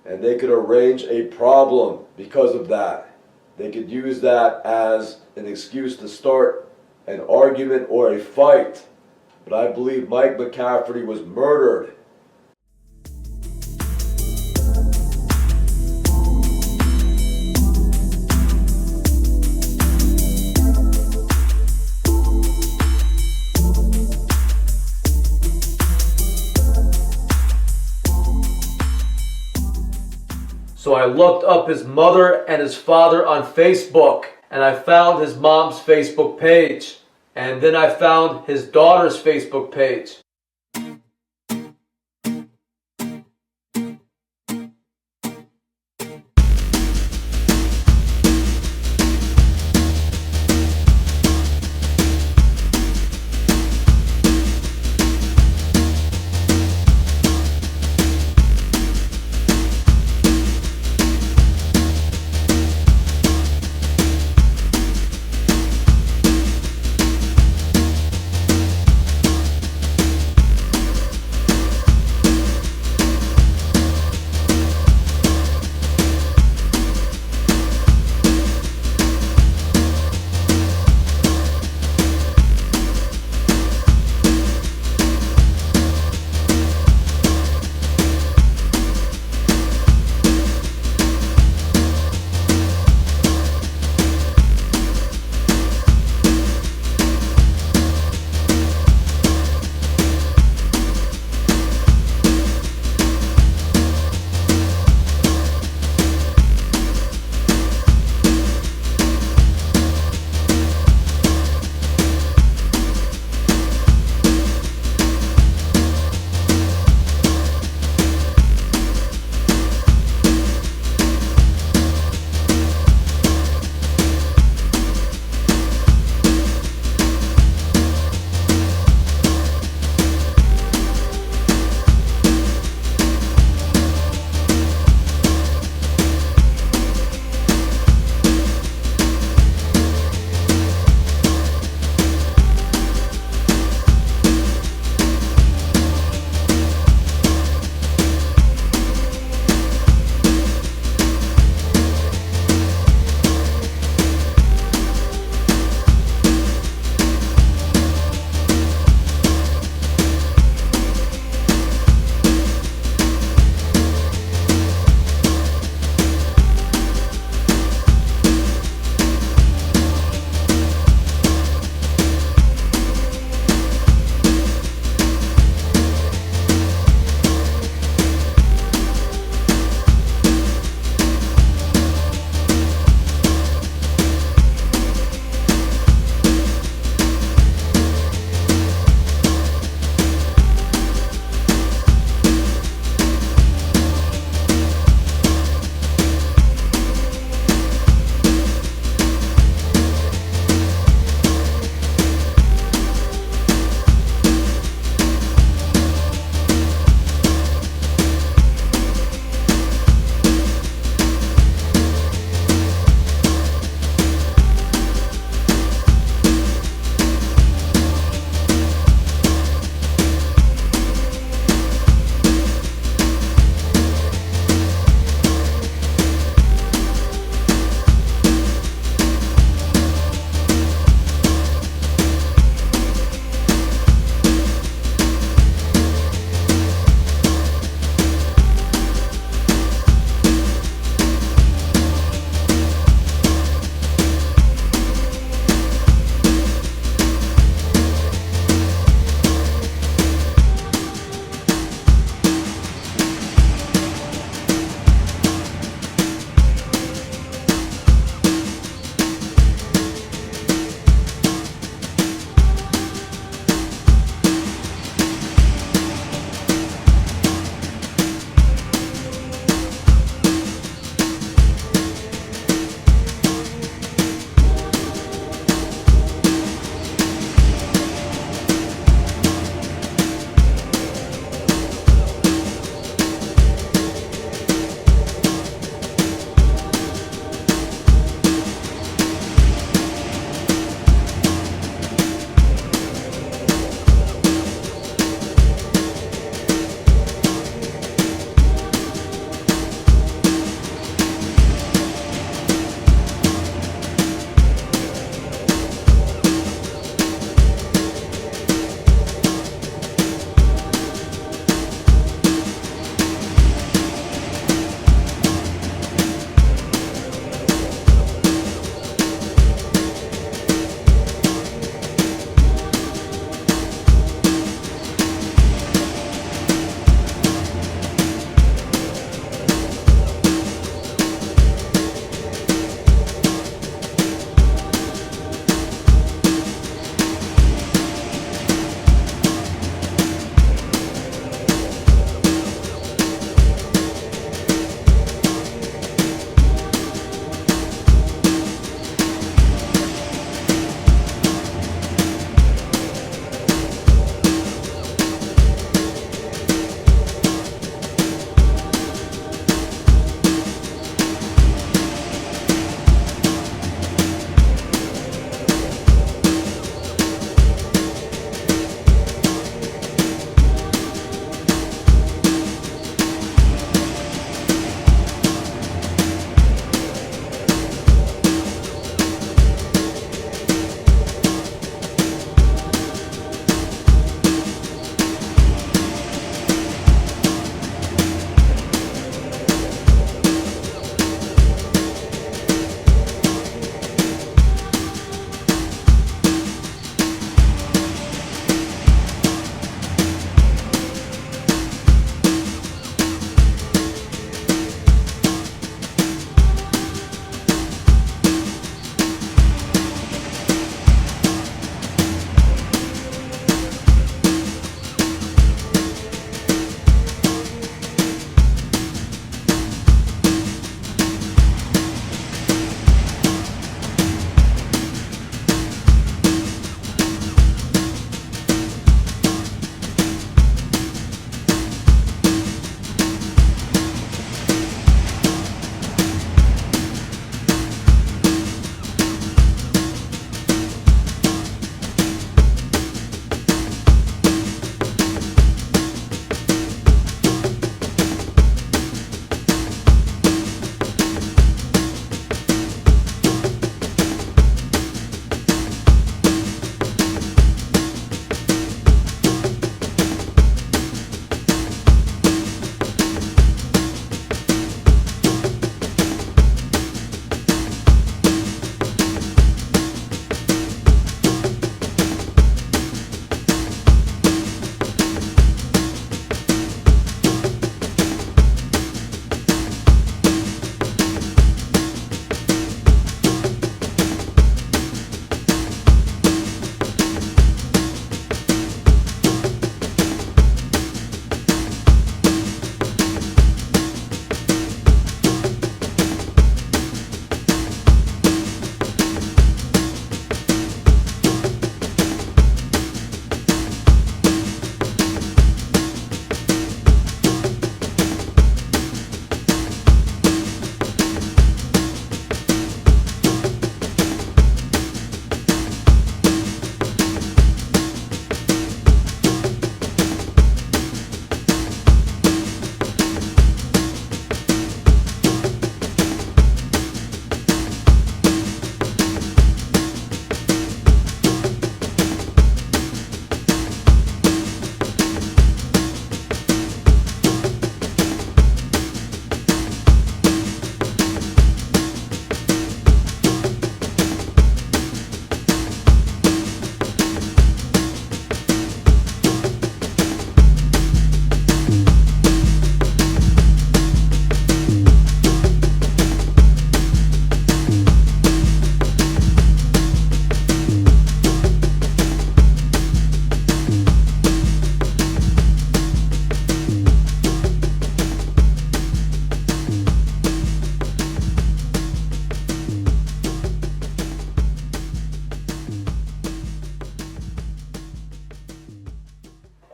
And they could arrange a problem because of that. They could use that as an excuse to start an argument or a fight, but I believe Mike McCafferty was murdered. So I looked up his mother and his father on Facebook, and I found his mom's Facebook page. And then I found his daughter's Facebook page.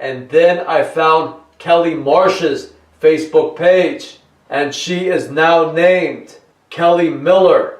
And then I found Kelly Marsh's Facebook page, and she is now named Kelly Miller.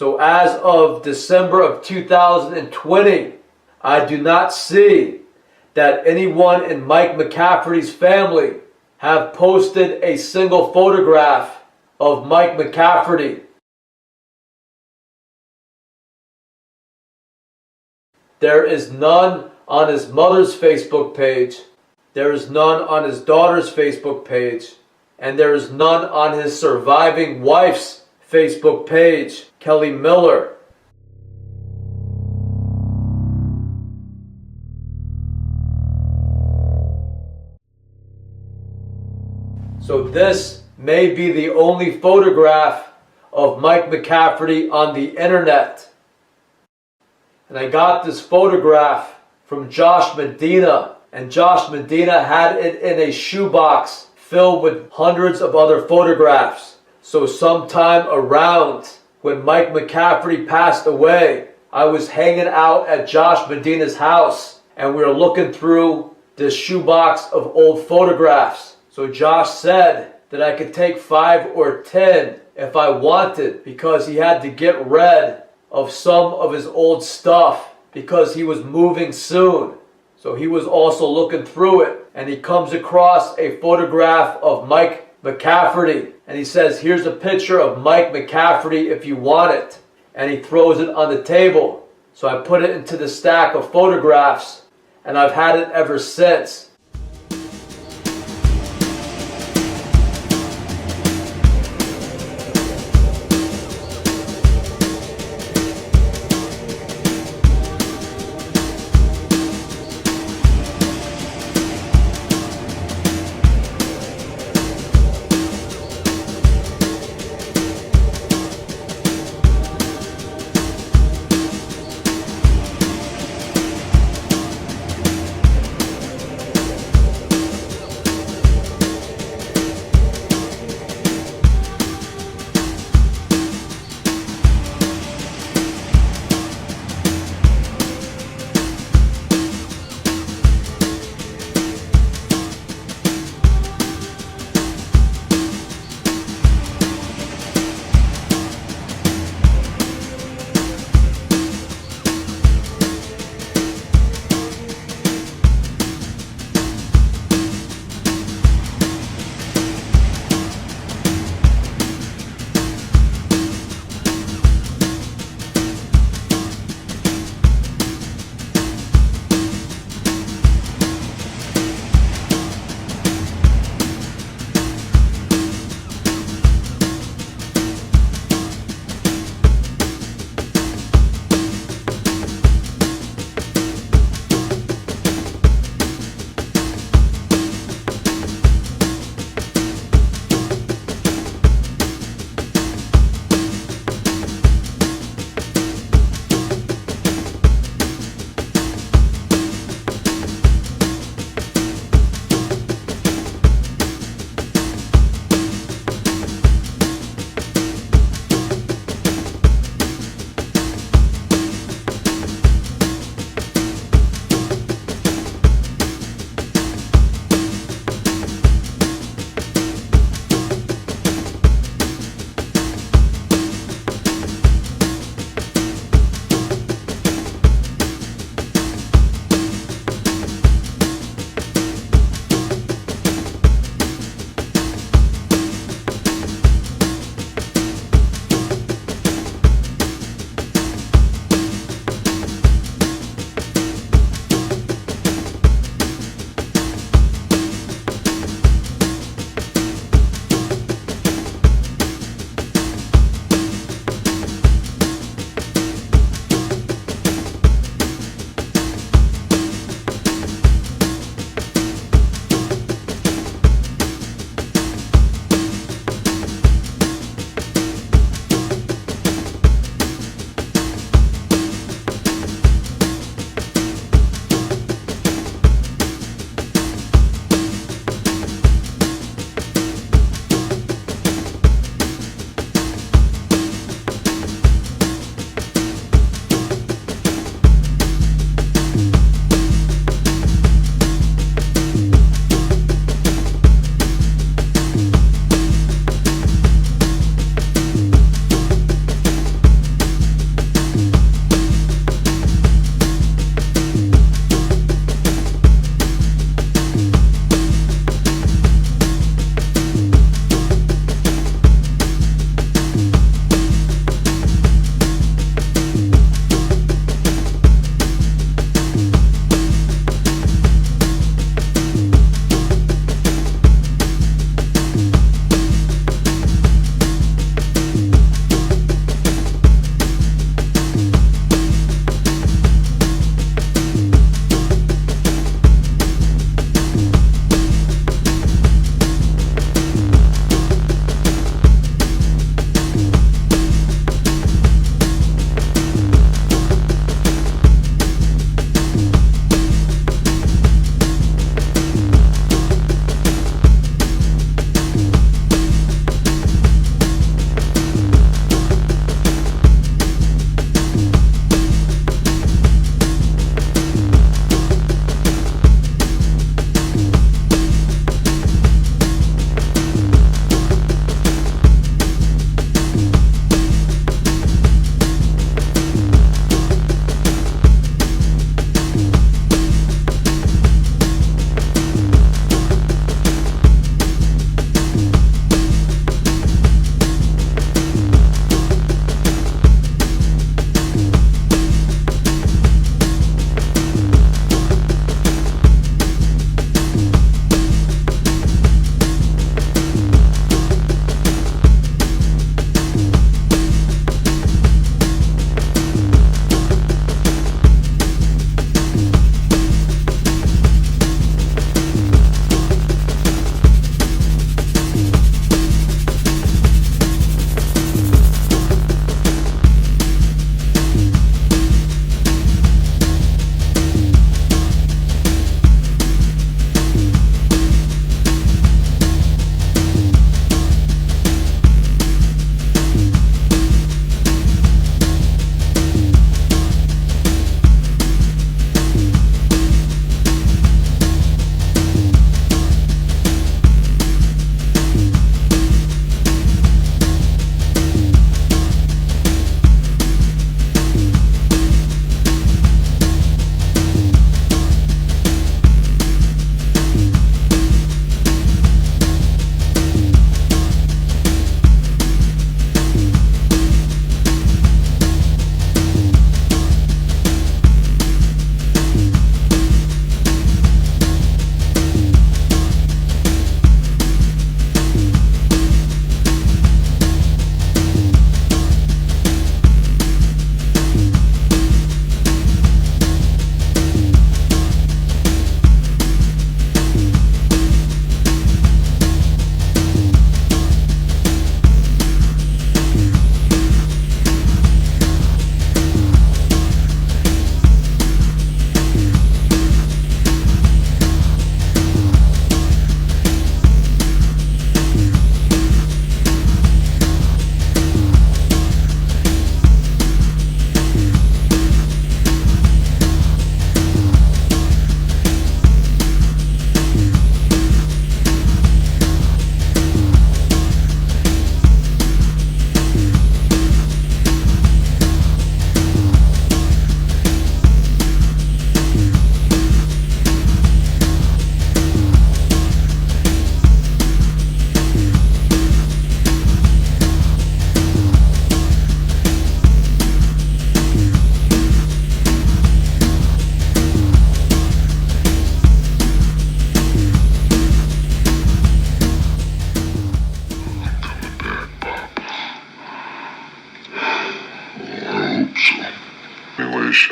So as of December of 2020, I do not see that anyone in Mike McCafferty's family have posted a single photograph of Mike McCafferty. There is none on his mother's Facebook page. There is none on his daughter's Facebook page. and there is none on his surviving wife's Facebook page, Kelly Miller. So this may be the only photograph of Mike McCafferty on the internet. And I got this photograph from Josh Medina, and Josh Medina had it in a shoebox filled with hundreds of other photographs. So sometime around when Mike McCafferty passed away, I was hanging out at Josh Medina's house, and we were looking through this shoebox of old photographs. So Josh said that I could take 5 or 10 if I wanted, because he had to get rid of some of his old stuff because he was moving soon. So he was also looking through it, and he comes across a photograph of Mike McCafferty, and he says, here's a picture of Mike McCafferty if you want it, and he throws it on the table. So I put it into the stack of photographs, and I've had it ever since.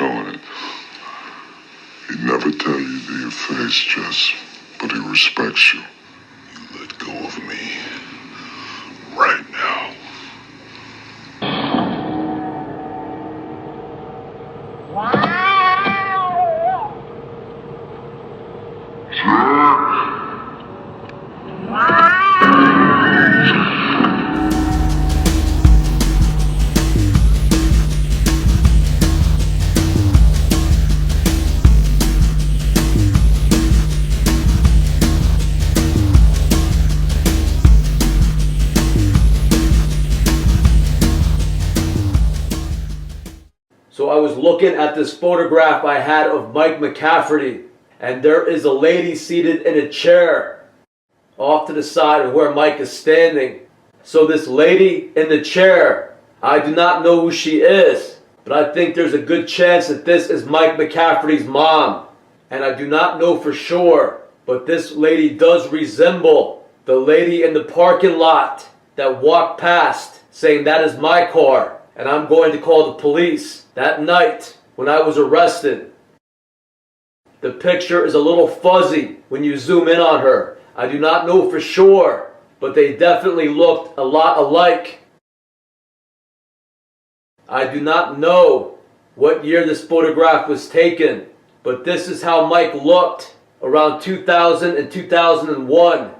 showing it. He'd never tell you to your face, Jess, but he respects you. You let go of me right now. So I was looking at this photograph I had of Mike McCafferty, and there is a lady seated in a chair off to the side of where Mike is standing. So this lady in the chair, I do not know who she is, but I think there's a good chance that this is Mike McCafferty's mom. And I do not know for sure, but this lady does resemble the lady in the parking lot that walked past saying that is my car and I'm going to call the police that night when I was arrested. The picture is a little fuzzy when you zoom in on her. I do not know for sure, but they definitely looked a lot alike. I do not know what year this photograph was taken, but this is how Mike looked around 2000 and 2001.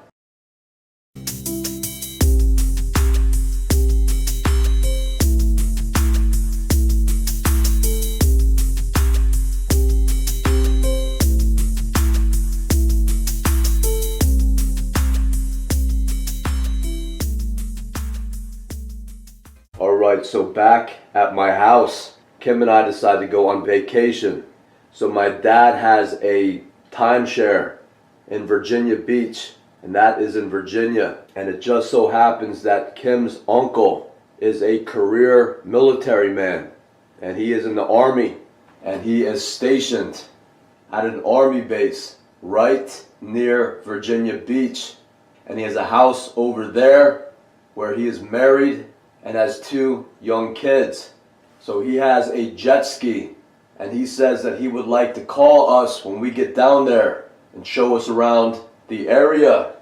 Alright, so back at my house, Kim and I decided to go on vacation. So my dad has a timeshare in Virginia Beach, and that is in Virginia. And it just so happens that Kim's uncle is a career military man, and he is in the Army, and he is stationed at an Army base right near Virginia Beach. And he has a house over there where he is married and has 2 young kids. So he has a jet ski, and he says that he would like to call us when we get down there and show us around the area.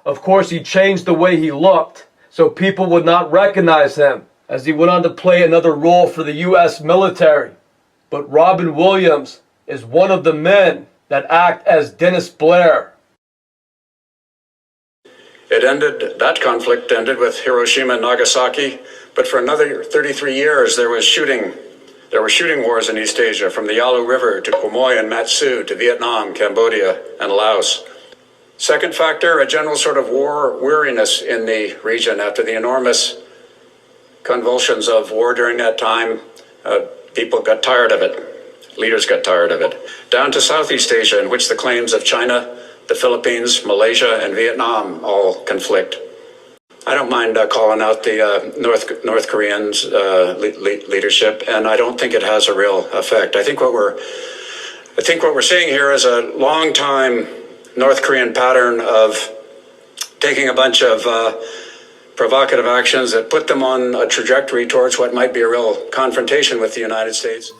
Of course, he changed the way he looked so people would not recognize him as he went on to play another role for the U.S. military. But Robin Williams is one of the men that act as Dennis Blair. That conflict ended with Hiroshima and Nagasaki, but for another 33 years there were shooting wars in East Asia, from the Yalu River to Quemoy and Matsu to Vietnam, Cambodia, and Laos. Second factor, a general sort of war weariness in the region after the enormous convulsions of war during that time. People got tired of it. Leaders got tired of it. Down to Southeast Asia, in which the claims of China, the Philippines, Malaysia, and Vietnam all conflict. I don't mind calling out the North Koreans' leadership, and I don't think it has a real effect. I think what we're seeing here is a long time North Korean pattern of taking a bunch of provocative actions that put them on a trajectory towards what might be a real confrontation with the United States.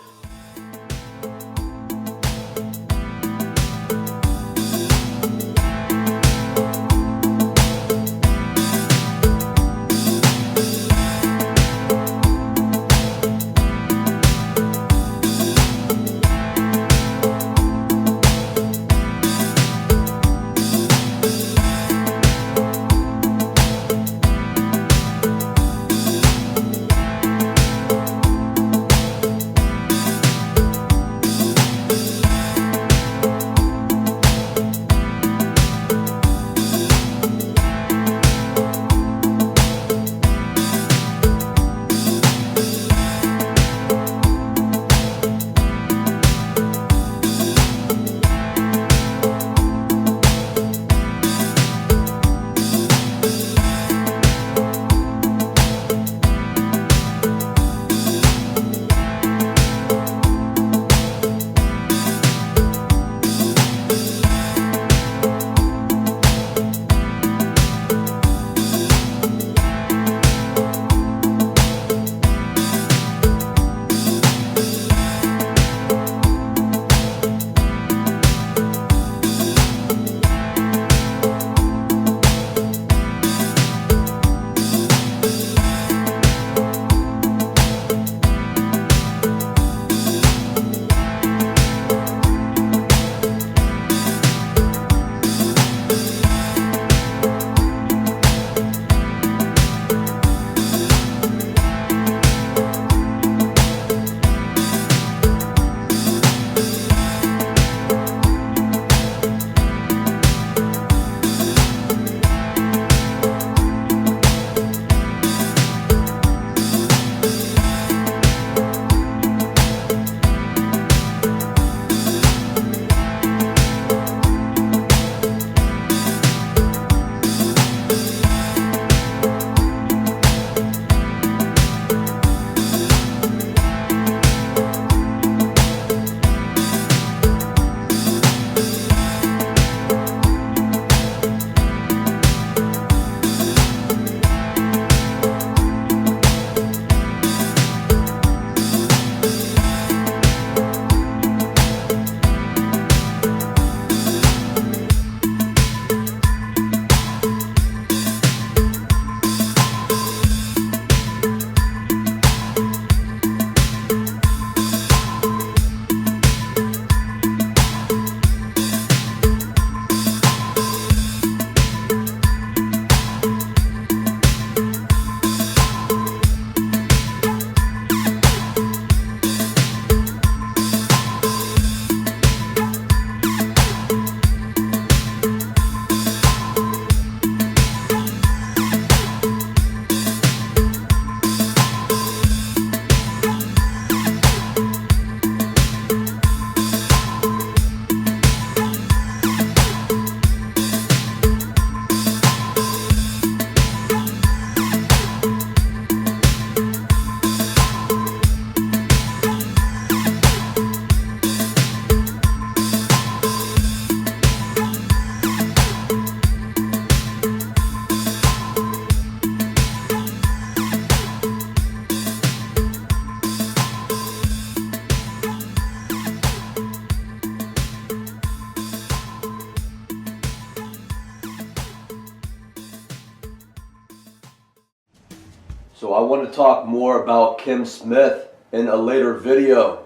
So I want to talk more about Kim Smith in a later video,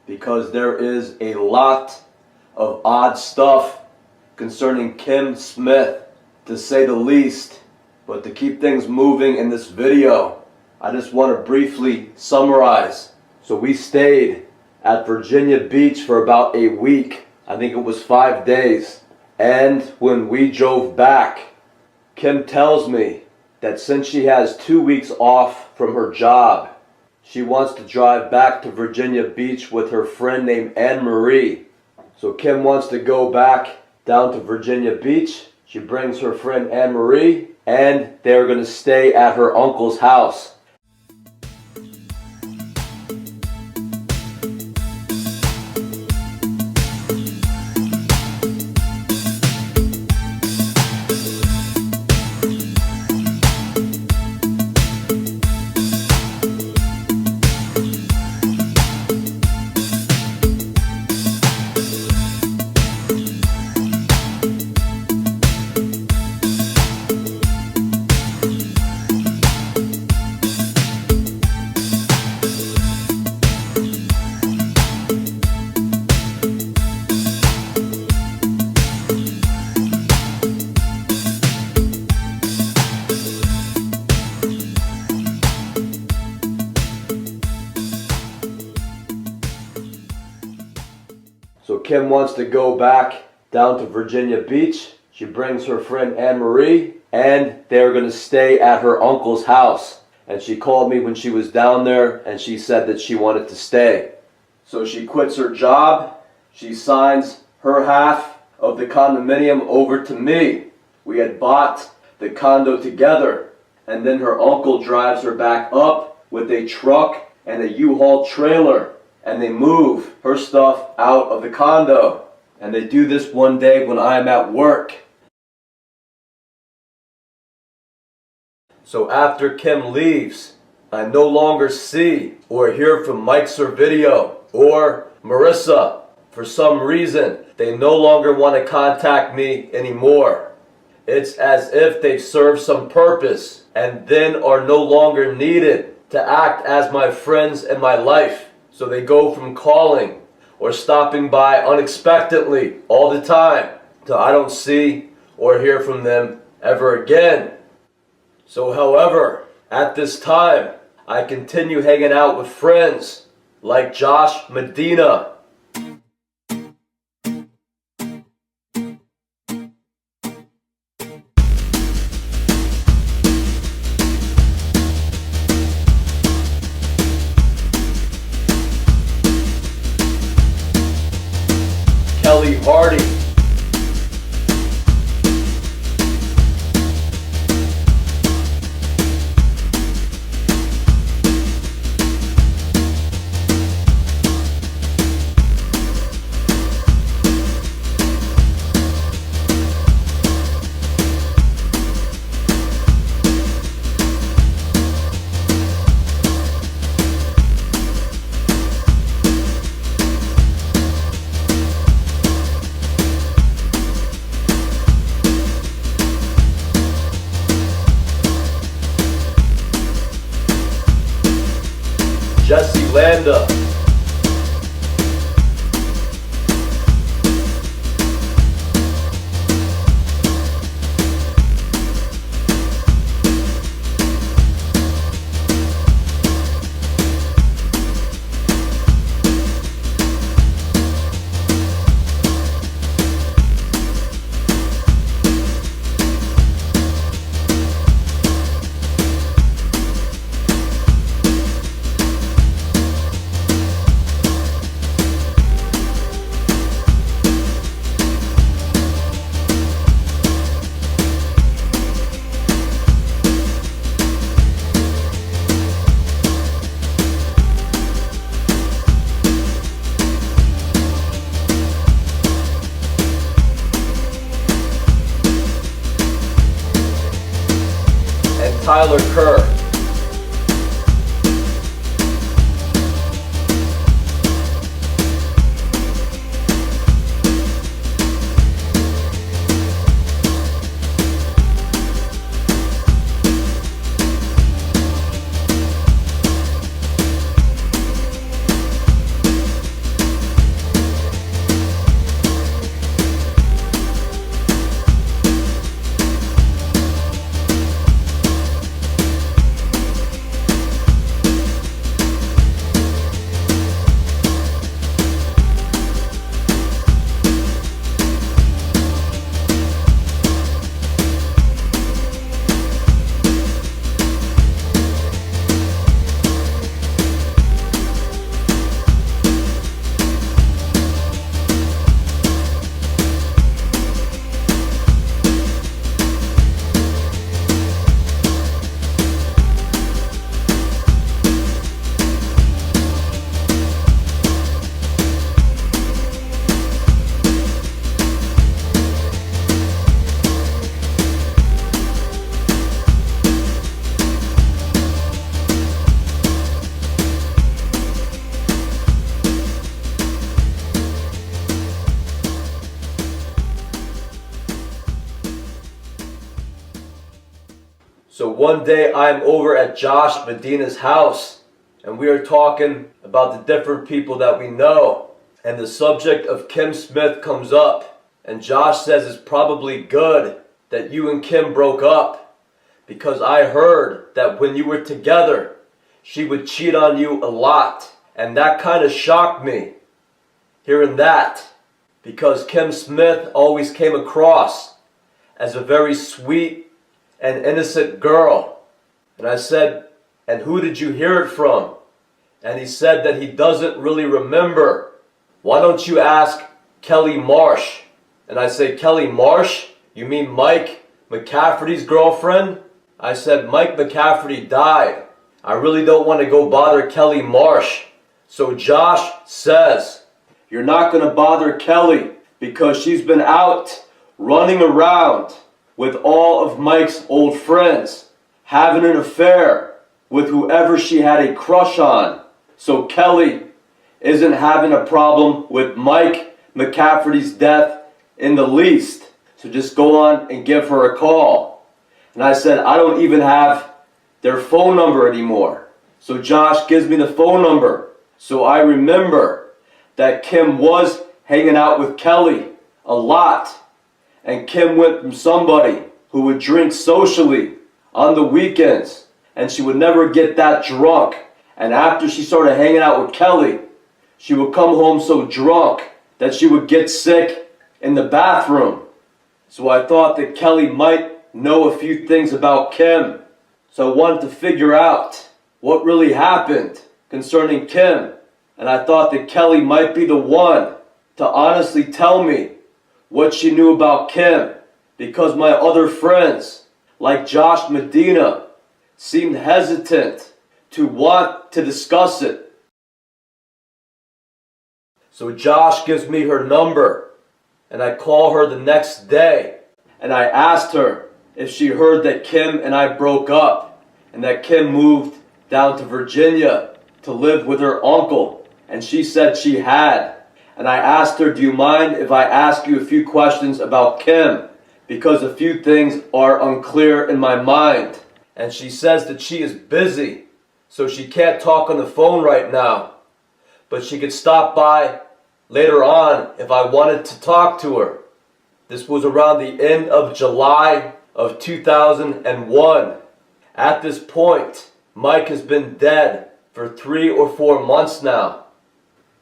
because there is a lot of odd stuff concerning Kim Smith, to say the least. But to keep things moving in this video, I just want to briefly summarize. So we stayed at Virginia Beach for about a week. I think it was 5 days. And when we drove back, Kim tells me that since she has 2 weeks off from her job, she wants to drive back to Virginia Beach with her friend named Anne Marie. So Kim wants to go back down to Virginia Beach. She brings her friend Anne Marie, and they're going to stay at her uncle's house. So Kim wants to go back down to Virginia Beach. She brings her friend Anne Marie, and they're going to stay at her uncle's house. And she called me when she was down there, and she said that she wanted to stay. So she quits her job. She signs her half of the condominium over to me. We had bought the condo together. And then her uncle drives her back up with a truck and a U-Haul trailer. And they move her stuff out of the condo. And they do this one day when I am at work. So after Kim leaves, I no longer see or hear from Mike Servideo or Marissa. For some reason, they no longer want to contact me anymore. It's as if they've served some purpose and then are no longer needed to act as my friends in my life. So they go from calling or stopping by unexpectedly all the time till I don't see or hear from them ever again. So however, at this time, I continue hanging out with friends like Josh Medina, Kelly Hardy, Jesse Landa, and Tyler Kerr. So one day I'm over at Josh Medina's house, and we are talking about the different people that we know. And the subject of Kim Smith comes up. And Josh says it's probably good that you and Kim broke up, because I heard that when you were together, she would cheat on you a lot. And that kind of shocked me, hearing that, because Kim Smith always came across as a very sweet and innocent girl. And I said, and who did you hear it from? And he said that he doesn't really remember. Why don't you ask Kelly Marsh? And I say, Kelly Marsh? You mean Mike McCafferty's girlfriend? I said, Mike McCafferty died. I really don't want to go bother Kelly Marsh. So Josh says, you're not going to bother Kelly because she's been out running around with all of Mike's old friends, having an affair with whoever she had a crush on. So Kelly isn't having a problem with Mike McCafferty's death in the least. So just go on and give her a call. And I said, I don't even have their phone number anymore. So Josh gives me the phone number. So I remember that Kim was hanging out with Kelly a lot. And Kim went from somebody who would drink socially on the weekends, and she would never get that drunk. And after she started hanging out with Kelly, she would come home so drunk that she would get sick in the bathroom. So I thought that Kelly might know a few things about Kim. So I wanted to figure out what really happened concerning Kim. And I thought that Kelly might be the one to honestly tell me what she knew about Kim, because my other friends, like Josh Medina, seemed hesitant to want to discuss it. So Josh gives me her number, and I call her the next day, and I asked her if she heard that Kim and I broke up, and that Kim moved down to Virginia to live with her uncle, and she said she had. And I asked her, do you mind if I ask you a few questions about Kim? Because a few things are unclear in my mind. And she says that she is busy, so she can't talk on the phone right now. But she could stop by later on if I wanted to talk to her. This was around the end of July of 2001. At this point, Mike has been dead for 3 or 4 months now.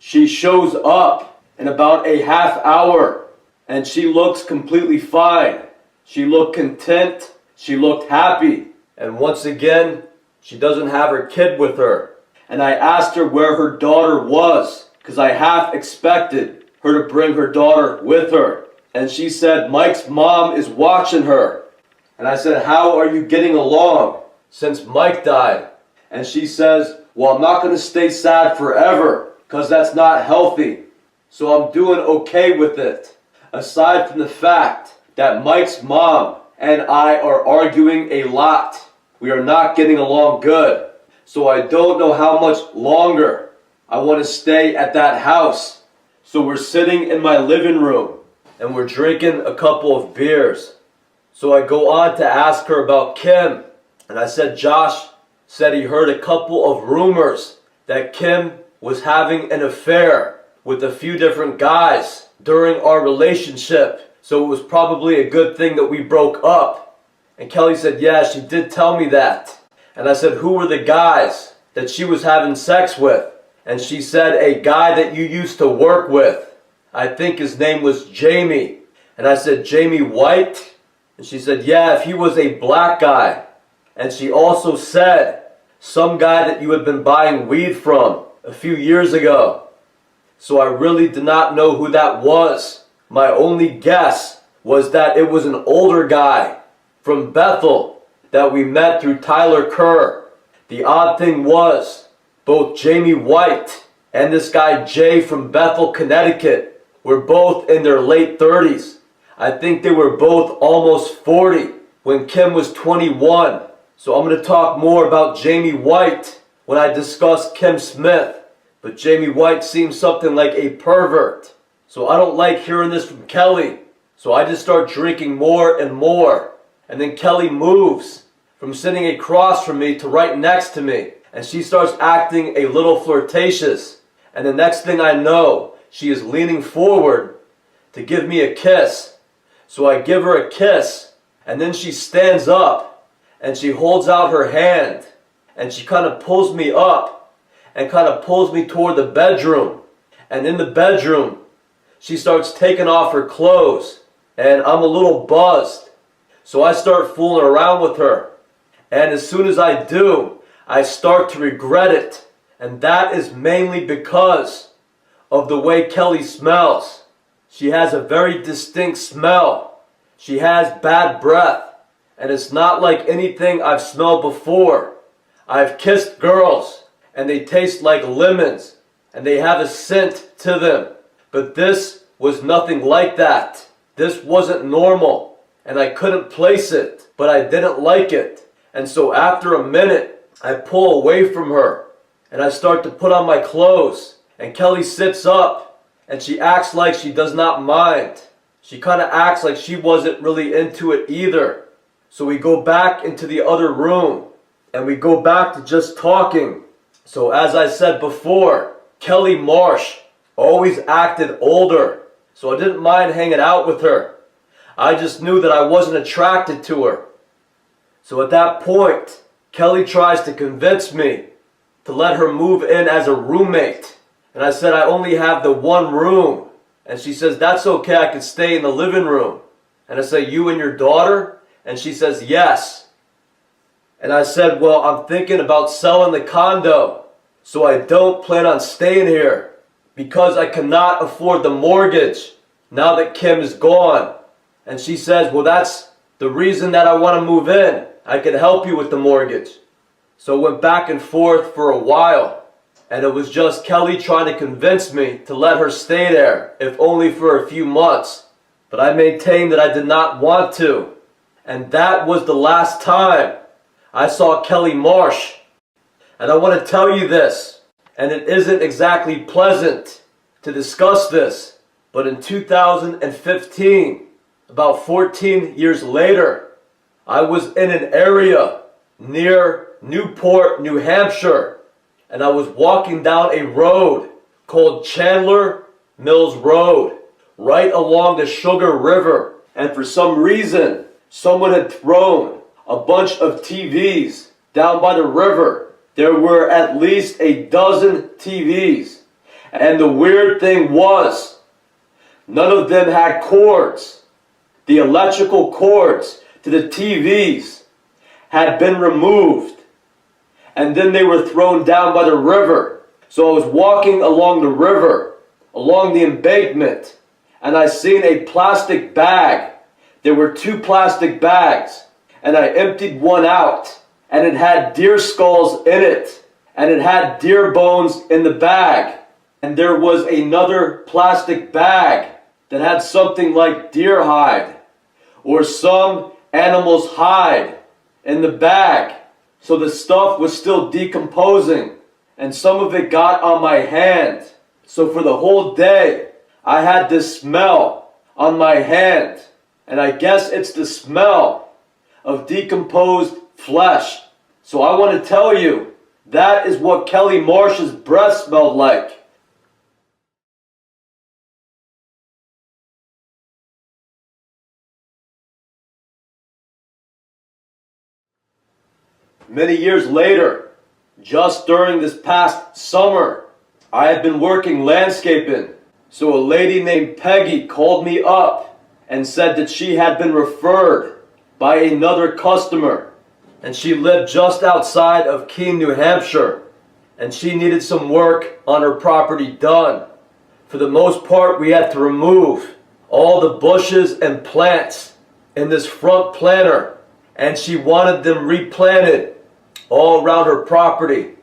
She shows up in about a half hour, and she looks completely fine. She looked content. She looked happy. And once again, she doesn't have her kid with her. And I asked her where her daughter was, because I half expected her to bring her daughter with her. And she said, Mike's mom is watching her. And I said, how are you getting along since Mike died? And she says, well, I'm not going to stay sad forever, because that's not healthy. So I'm doing okay with it. Aside from the fact that Mike's mom and I are arguing a lot. We are not getting along good. So I don't know how much longer I want to stay at that house. So we're sitting in my living room and we're drinking a couple of beers. So I go on to ask her about Kim. And I said, Josh said he heard a couple of rumors that Kim was having an affair with a few different guys during our relationship. So it was probably a good thing that we broke up. And Kelly said, yeah, she did tell me that. And I said, who were the guys that she was having sex with? And she said, a guy that you used to work with. I think his name was Jamie. And I said, Jamie White? And she said, yeah, if he was a black guy. And she also said, some guy that you had been buying weed from a few years ago. So I really did not know who that was. My only guess was that it was an older guy from Bethel that we met through Tyler Kerr. The odd thing was, both Jamie White and this guy Jay from Bethel, Connecticut were both in their late 30s. I think they were both almost 40 when Kim was 21. So I'm going to talk more about Jamie White when I discuss Kim Smith. But Jamie White seems something like a pervert. So I don't like hearing this from Kelly. So I just start drinking more and more. And then Kelly moves from sitting across from me to right next to me. And she starts acting a little flirtatious. And the next thing I know, she is leaning forward to give me a kiss. So I give her a kiss, and then she stands up and she holds out her hand and she kind of pulls me up and kind of pulls me toward the bedroom. And in the bedroom, she starts taking off her clothes, and I'm a little buzzed. So I start fooling around with her. And as soon as I do, I start to regret it. And that is mainly because of the way Kelly smells. She has a very distinct smell. She has bad breath. And it's not like anything I've smelled before. I've kissed girls, and they taste like lemons, and they have a scent to them. But this was nothing like that. This wasn't normal, and I couldn't place it, but I didn't like it. And so after a minute, I pull away from her, and I start to put on my clothes. And Kelly sits up, and she acts like she does not mind. She kind of acts like she wasn't really into it either. So we go back into the other room, and we go back to just talking. So as I said before, Kelly Marsh always acted older, so I didn't mind hanging out with her. I just knew that I wasn't attracted to her. So at that point, Kelly tries to convince me to let her move in as a roommate. And I said, I only have the one room. And she says, that's okay, I can stay in the living room. And I say, you and your daughter? And she says, yes. And I said, well, I'm thinking about selling the condo, so I don't plan on staying here because I cannot afford the mortgage now that Kim is gone. And she says, well, that's the reason that I want to move in. I can help you with the mortgage. So it went back and forth for a while. And it was just Kelly trying to convince me to let her stay there, if only for a few months. But I maintained that I did not want to. And that was the last time I saw Kelly Marsh. And I want to tell you this, and it isn't exactly pleasant to discuss this, but in 2015, about 14 years later, I was in an area near Newport, New Hampshire, and I was walking down a road called Chandler Mills Road, right along the Sugar River. And for some reason, someone had thrown a bunch of TVs down by the river. There were at least a dozen TVs. And the weird thing was, none of them had cords. The electrical cords to the TVs had been removed. And then they were thrown down by the river. So I was walking along the river, along the embankment, and I seen a plastic bag. There were 2 plastic bags, and I emptied one out, and it had deer skulls in it, and it had deer bones in the bag. And there was another plastic bag that had something like deer hide, or some animal's hide in the bag. So the stuff was still decomposing, and some of it got on my hand. So for the whole day, I had this smell on my hand. And I guess it's the smell of decomposed flesh. So I want to tell you, that is what Kelly Marsh's breath smelled like. Many years later, just during this past summer, I had been working landscaping. So a lady named Peggy called me up and said that she had been referred by another customer. And she lived just outside of Keene, New Hampshire. And she needed some work on her property done. For the most part, we had to remove all the bushes and plants in this front planter. And she wanted them replanted all around her property.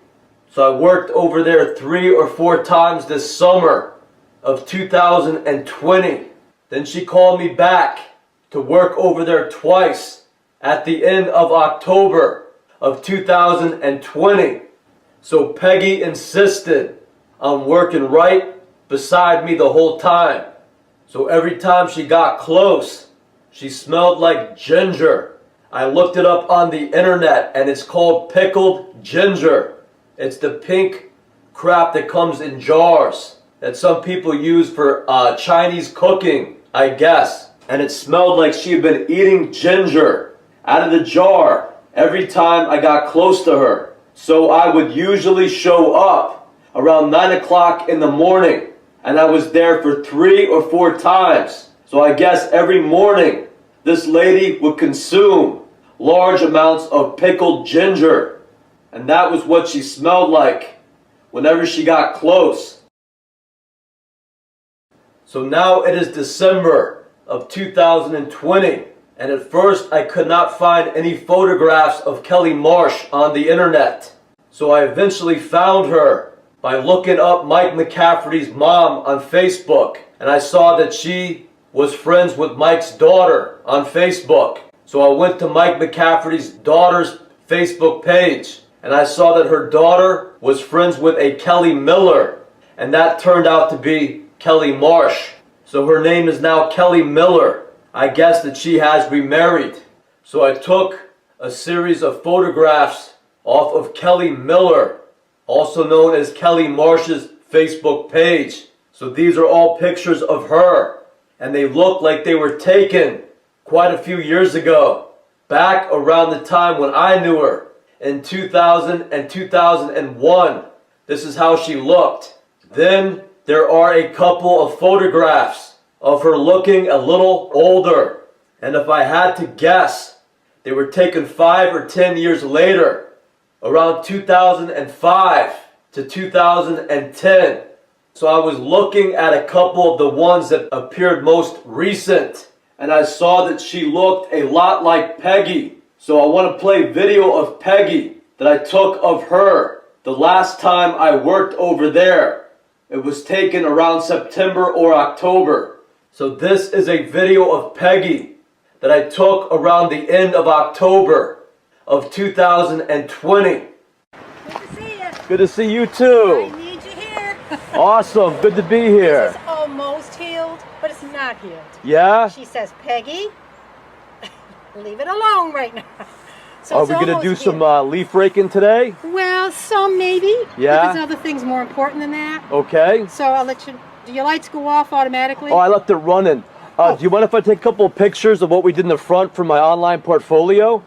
So I worked over there 3 or 4 times this summer of 2020. Then she called me back to work over there twice at the end of October of 2020. So Peggy insisted on working right beside me the whole time. So every time she got close, she smelled like ginger. I looked it up on the internet and it's called pickled ginger. It's the pink crap that comes in jars that some people use for Chinese cooking, I guess. And it smelled like she had been eating ginger out of the jar every time I got close to her. So I would usually show up around 9 o'clock in the morning, and I was there for 3 or 4 times. So I guess every morning this lady would consume large amounts of pickled ginger, and that was what she smelled like whenever she got close. So now it is December of 2020, and at first I could not find any photographs of Kelly Marsh on the internet. So I eventually found her by looking up Mike McCafferty's mom on Facebook, and I saw that she was friends with Mike's daughter on Facebook. So I went to Mike McCafferty's daughter's Facebook page, and I saw that her daughter was friends with a Kelly Miller, and that turned out to be Kelly Marsh. So her name is now Kelly Miller. I guess that she has remarried. So I took a series of photographs off of Kelly Miller, also known as Kelly Marsh's Facebook page. So these are all pictures of her, and they look like they were taken quite a few years ago, back around the time when I knew her in 2000 and 2001. This is how she looked. Then there are a couple of photographs of her looking a little older, and if I had to guess, they were taken 5 or 10 years later, around 2005 to 2010. So I was looking at a couple of the ones that appeared most recent, and I saw that she looked a lot like Peggy. So I want to play video of Peggy that I took of her the last time I worked over there. It was taken around September or October. So this is a video of Peggy that I took around the end of October of 2020. Good to see you. Good to see you too. I need you here. Awesome, good to be here. This is almost healed, but it's not healed. Yeah? She says, Peggy, leave it alone right now. So Are it's we going to do almost some healed. leaf raking today? Well, some maybe. Yeah? But there's other things more important than that. Okay. So I'll let you. Do your lights go off automatically? Oh, I left it running. Do you mind if I take a couple of pictures of what we did in the front for my online portfolio?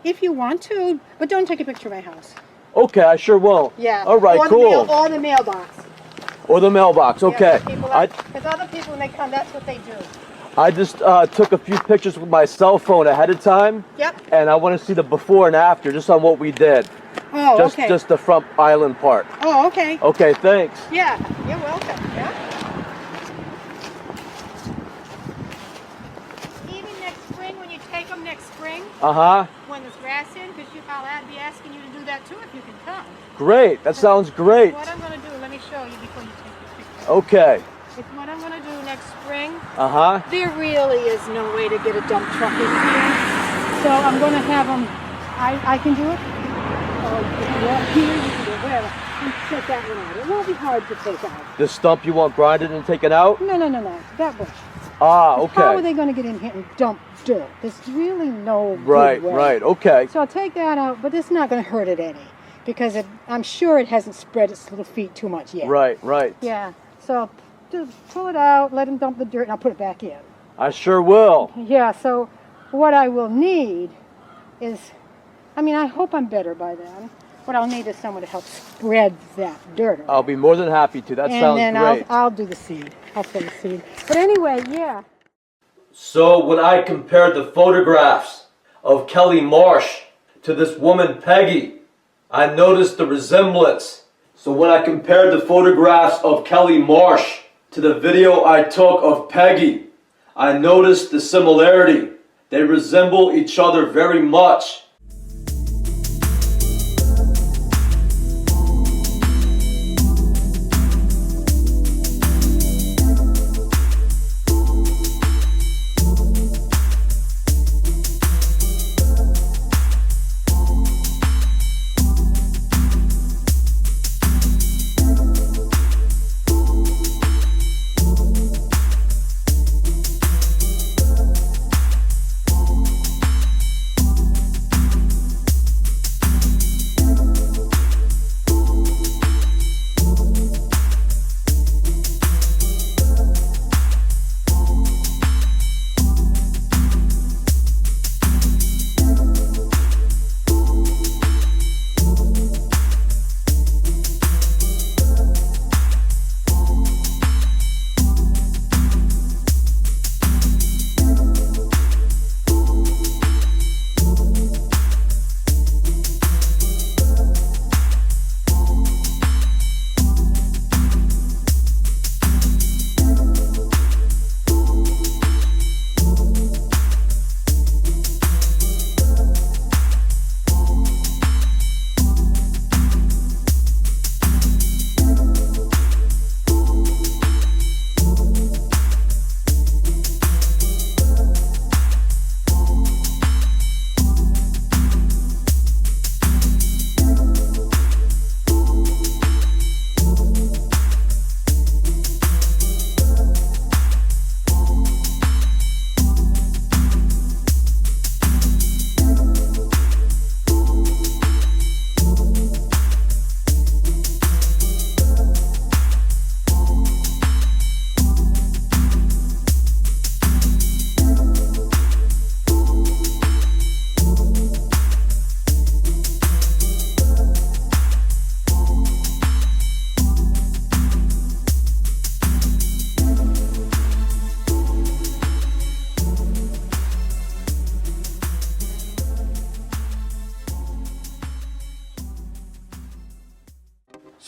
If you want to, but don't take a picture of my house. Okay, I sure won't. Yeah. All right, or cool. Or the mailbox. Or the mailbox, okay. Because other people, when they come, that's what they do. I just took a few pictures with my cell phone ahead of time. Yep. And I want to see the before and after, just on what we did. Oh, okay. Just the front island part. Oh, okay. Okay, thanks. Yeah, you're welcome. Yeah. Even next spring, when you take them next spring, Uh-huh. when there's grass in, because I'll be asking you to do that too if you can come. Great, that sounds great. What I'm going to do, let me show you before you take the picture. Okay. It's what I'm going to do next spring. Uh-huh. There really is no way to get a dump truck in here. So I'm going to have them, I can do it. Or if you want here, you can do it, whatever. You take that one out. It won't be hard to take out. The stump you want grinded and taken out? No, that bush. Ah, How are okay. they going to get in here and dump dirt? There's really no good Right, way. right, okay. So I'll take that out, but it's not going to hurt it any because I'm sure it hasn't spread its little feet too much yet. Right, right. Yeah. So just pull it out, let him dump the dirt, and I'll put it back in. I sure will. Yeah. So what I will need is, I hope I'm better by then. What I'll need is someone to help spread that dirt around. I'll be more than happy to. That and sounds then great. I'll do the seed. I'll sow the seed. But anyway, yeah. So when I compared the photographs of Kelly Marsh to this woman Peggy, I noticed the resemblance. So when I compared the photographs of Kelly Marsh to the video I took of Peggy, I noticed the similarity. They resemble each other very much.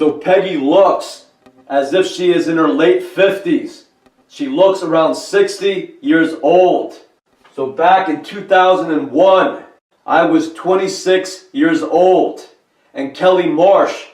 So Peggy looks as if she is in her late 50s. She looks around 60 years old. So back in 2001, I was 26 years old. And Kelly Marsh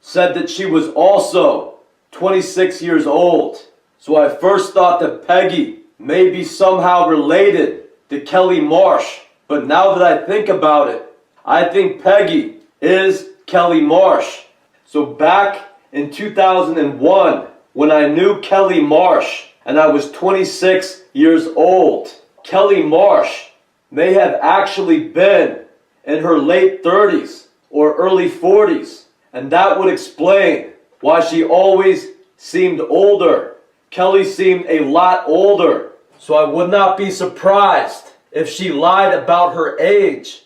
said that she was also 26 years old. So I first thought that Peggy may be somehow related to Kelly Marsh. But now that I think about it, I think Peggy is Kelly Marsh. So back in 2001, when I knew Kelly Marsh and I was 26 years old, Kelly Marsh may have actually been in her late 30s or early 40s. And that would explain why she always seemed older. Kelly seemed a lot older. So I would not be surprised if she lied about her age.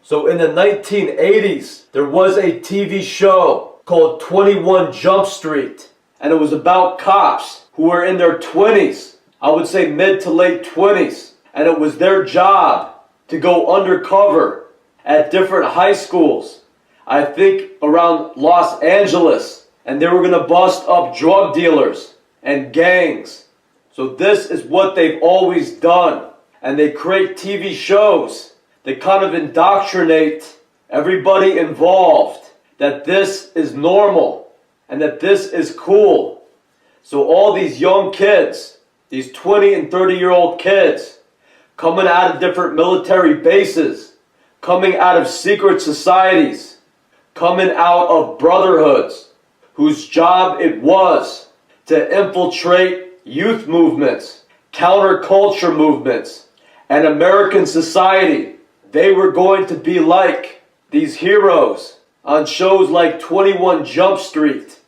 So in the 1980s, there was a TV show called 21 Jump Street. And it was about cops who were in their 20s. I would say mid to late 20s. And it was their job to go undercover at different high schools. I think around Los Angeles. And they were going to bust up drug dealers and gangs. So this is what they've always done. And they create TV shows that kind of indoctrinate everybody involved that this is normal and that this is cool. So all these young kids, these 20 and 30-year-old kids, coming out of different military bases, coming out of secret societies, coming out of brotherhoods, whose job it was to infiltrate youth movements, counterculture movements, and American society. They were going to be like these heroes on shows like 21 Jump Street.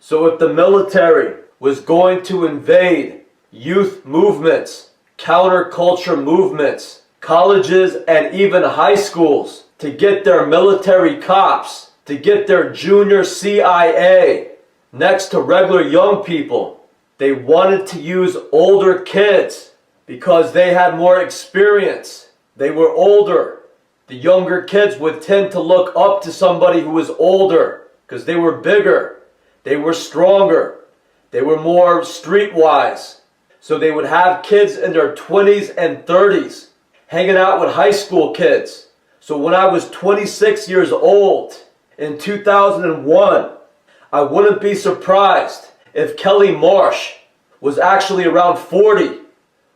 So if the military was going to invade youth movements, counterculture movements, colleges, and even high schools to get their military cops, to get their junior CIA next to regular young people, they wanted to use older kids because they had more experience. They were older. The younger kids would tend to look up to somebody who was older because they were bigger, they were stronger, they were more streetwise. So they would have kids in their 20s and 30s hanging out with high school kids. So when I was 26 years old in 2001, I wouldn't be surprised if Kelly Marsh was actually around 40.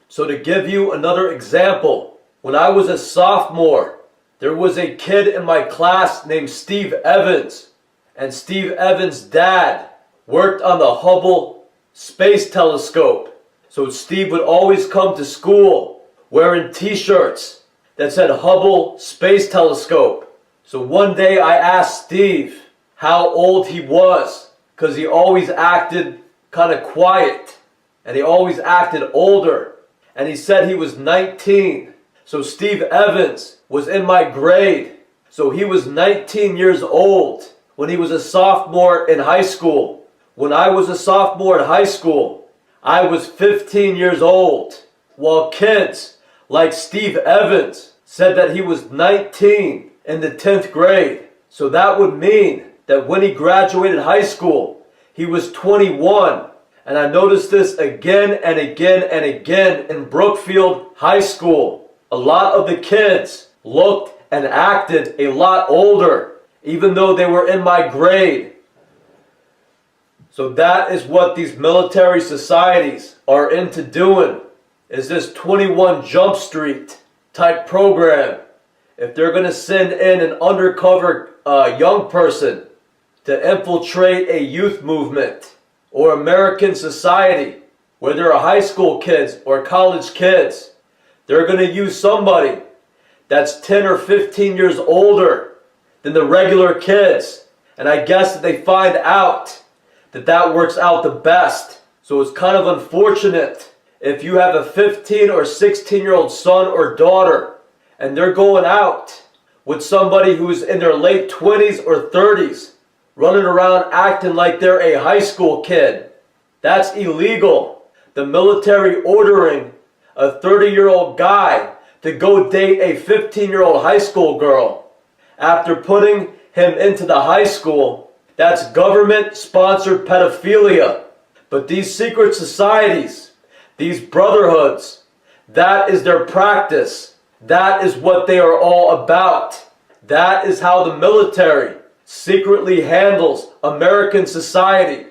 So to give you another example, when I was a sophomore, there was a kid in my class named Steve Evans. And Steve Evans' dad worked on the Hubble Space Telescope. So Steve would always come to school wearing t-shirts that said Hubble Space Telescope. So one day I asked Steve how old he was, because he always acted kind of quiet and he always acted older. And he said he was 19. So Steve Evans was in my grade. So he was 19 years old when he was a sophomore in high school. When I was a sophomore in high school, I was 15 years old. While kids like Steve Evans said that he was 19 in the 10th grade. So that would mean that when he graduated high school, he was 21. And I noticed this again and again and again in Brookfield High School. A lot of the kids looked and acted a lot older, even though they were in my grade. So that is what these military societies are into doing, is this 21 Jump Street type program. If they're going to send in an undercover young person to infiltrate a youth movement or American society, where there are high school kids or college kids, they're going to use somebody that's 10 or 15 years older than the regular kids. And I guess that they find out that that works out the best. So it's kind of unfortunate if you have a 15 or 16-year-old son or daughter and they're going out with somebody who's in their late 20s or 30s, running around acting like they're a high school kid. That's illegal. The military ordering a 30-year-old guy to go date a 15-year-old high school girl. After putting him into the high school, that's government-sponsored pedophilia. But these secret societies, these brotherhoods, that is their practice. That is what they are all about. That is how the military secretly handles American society.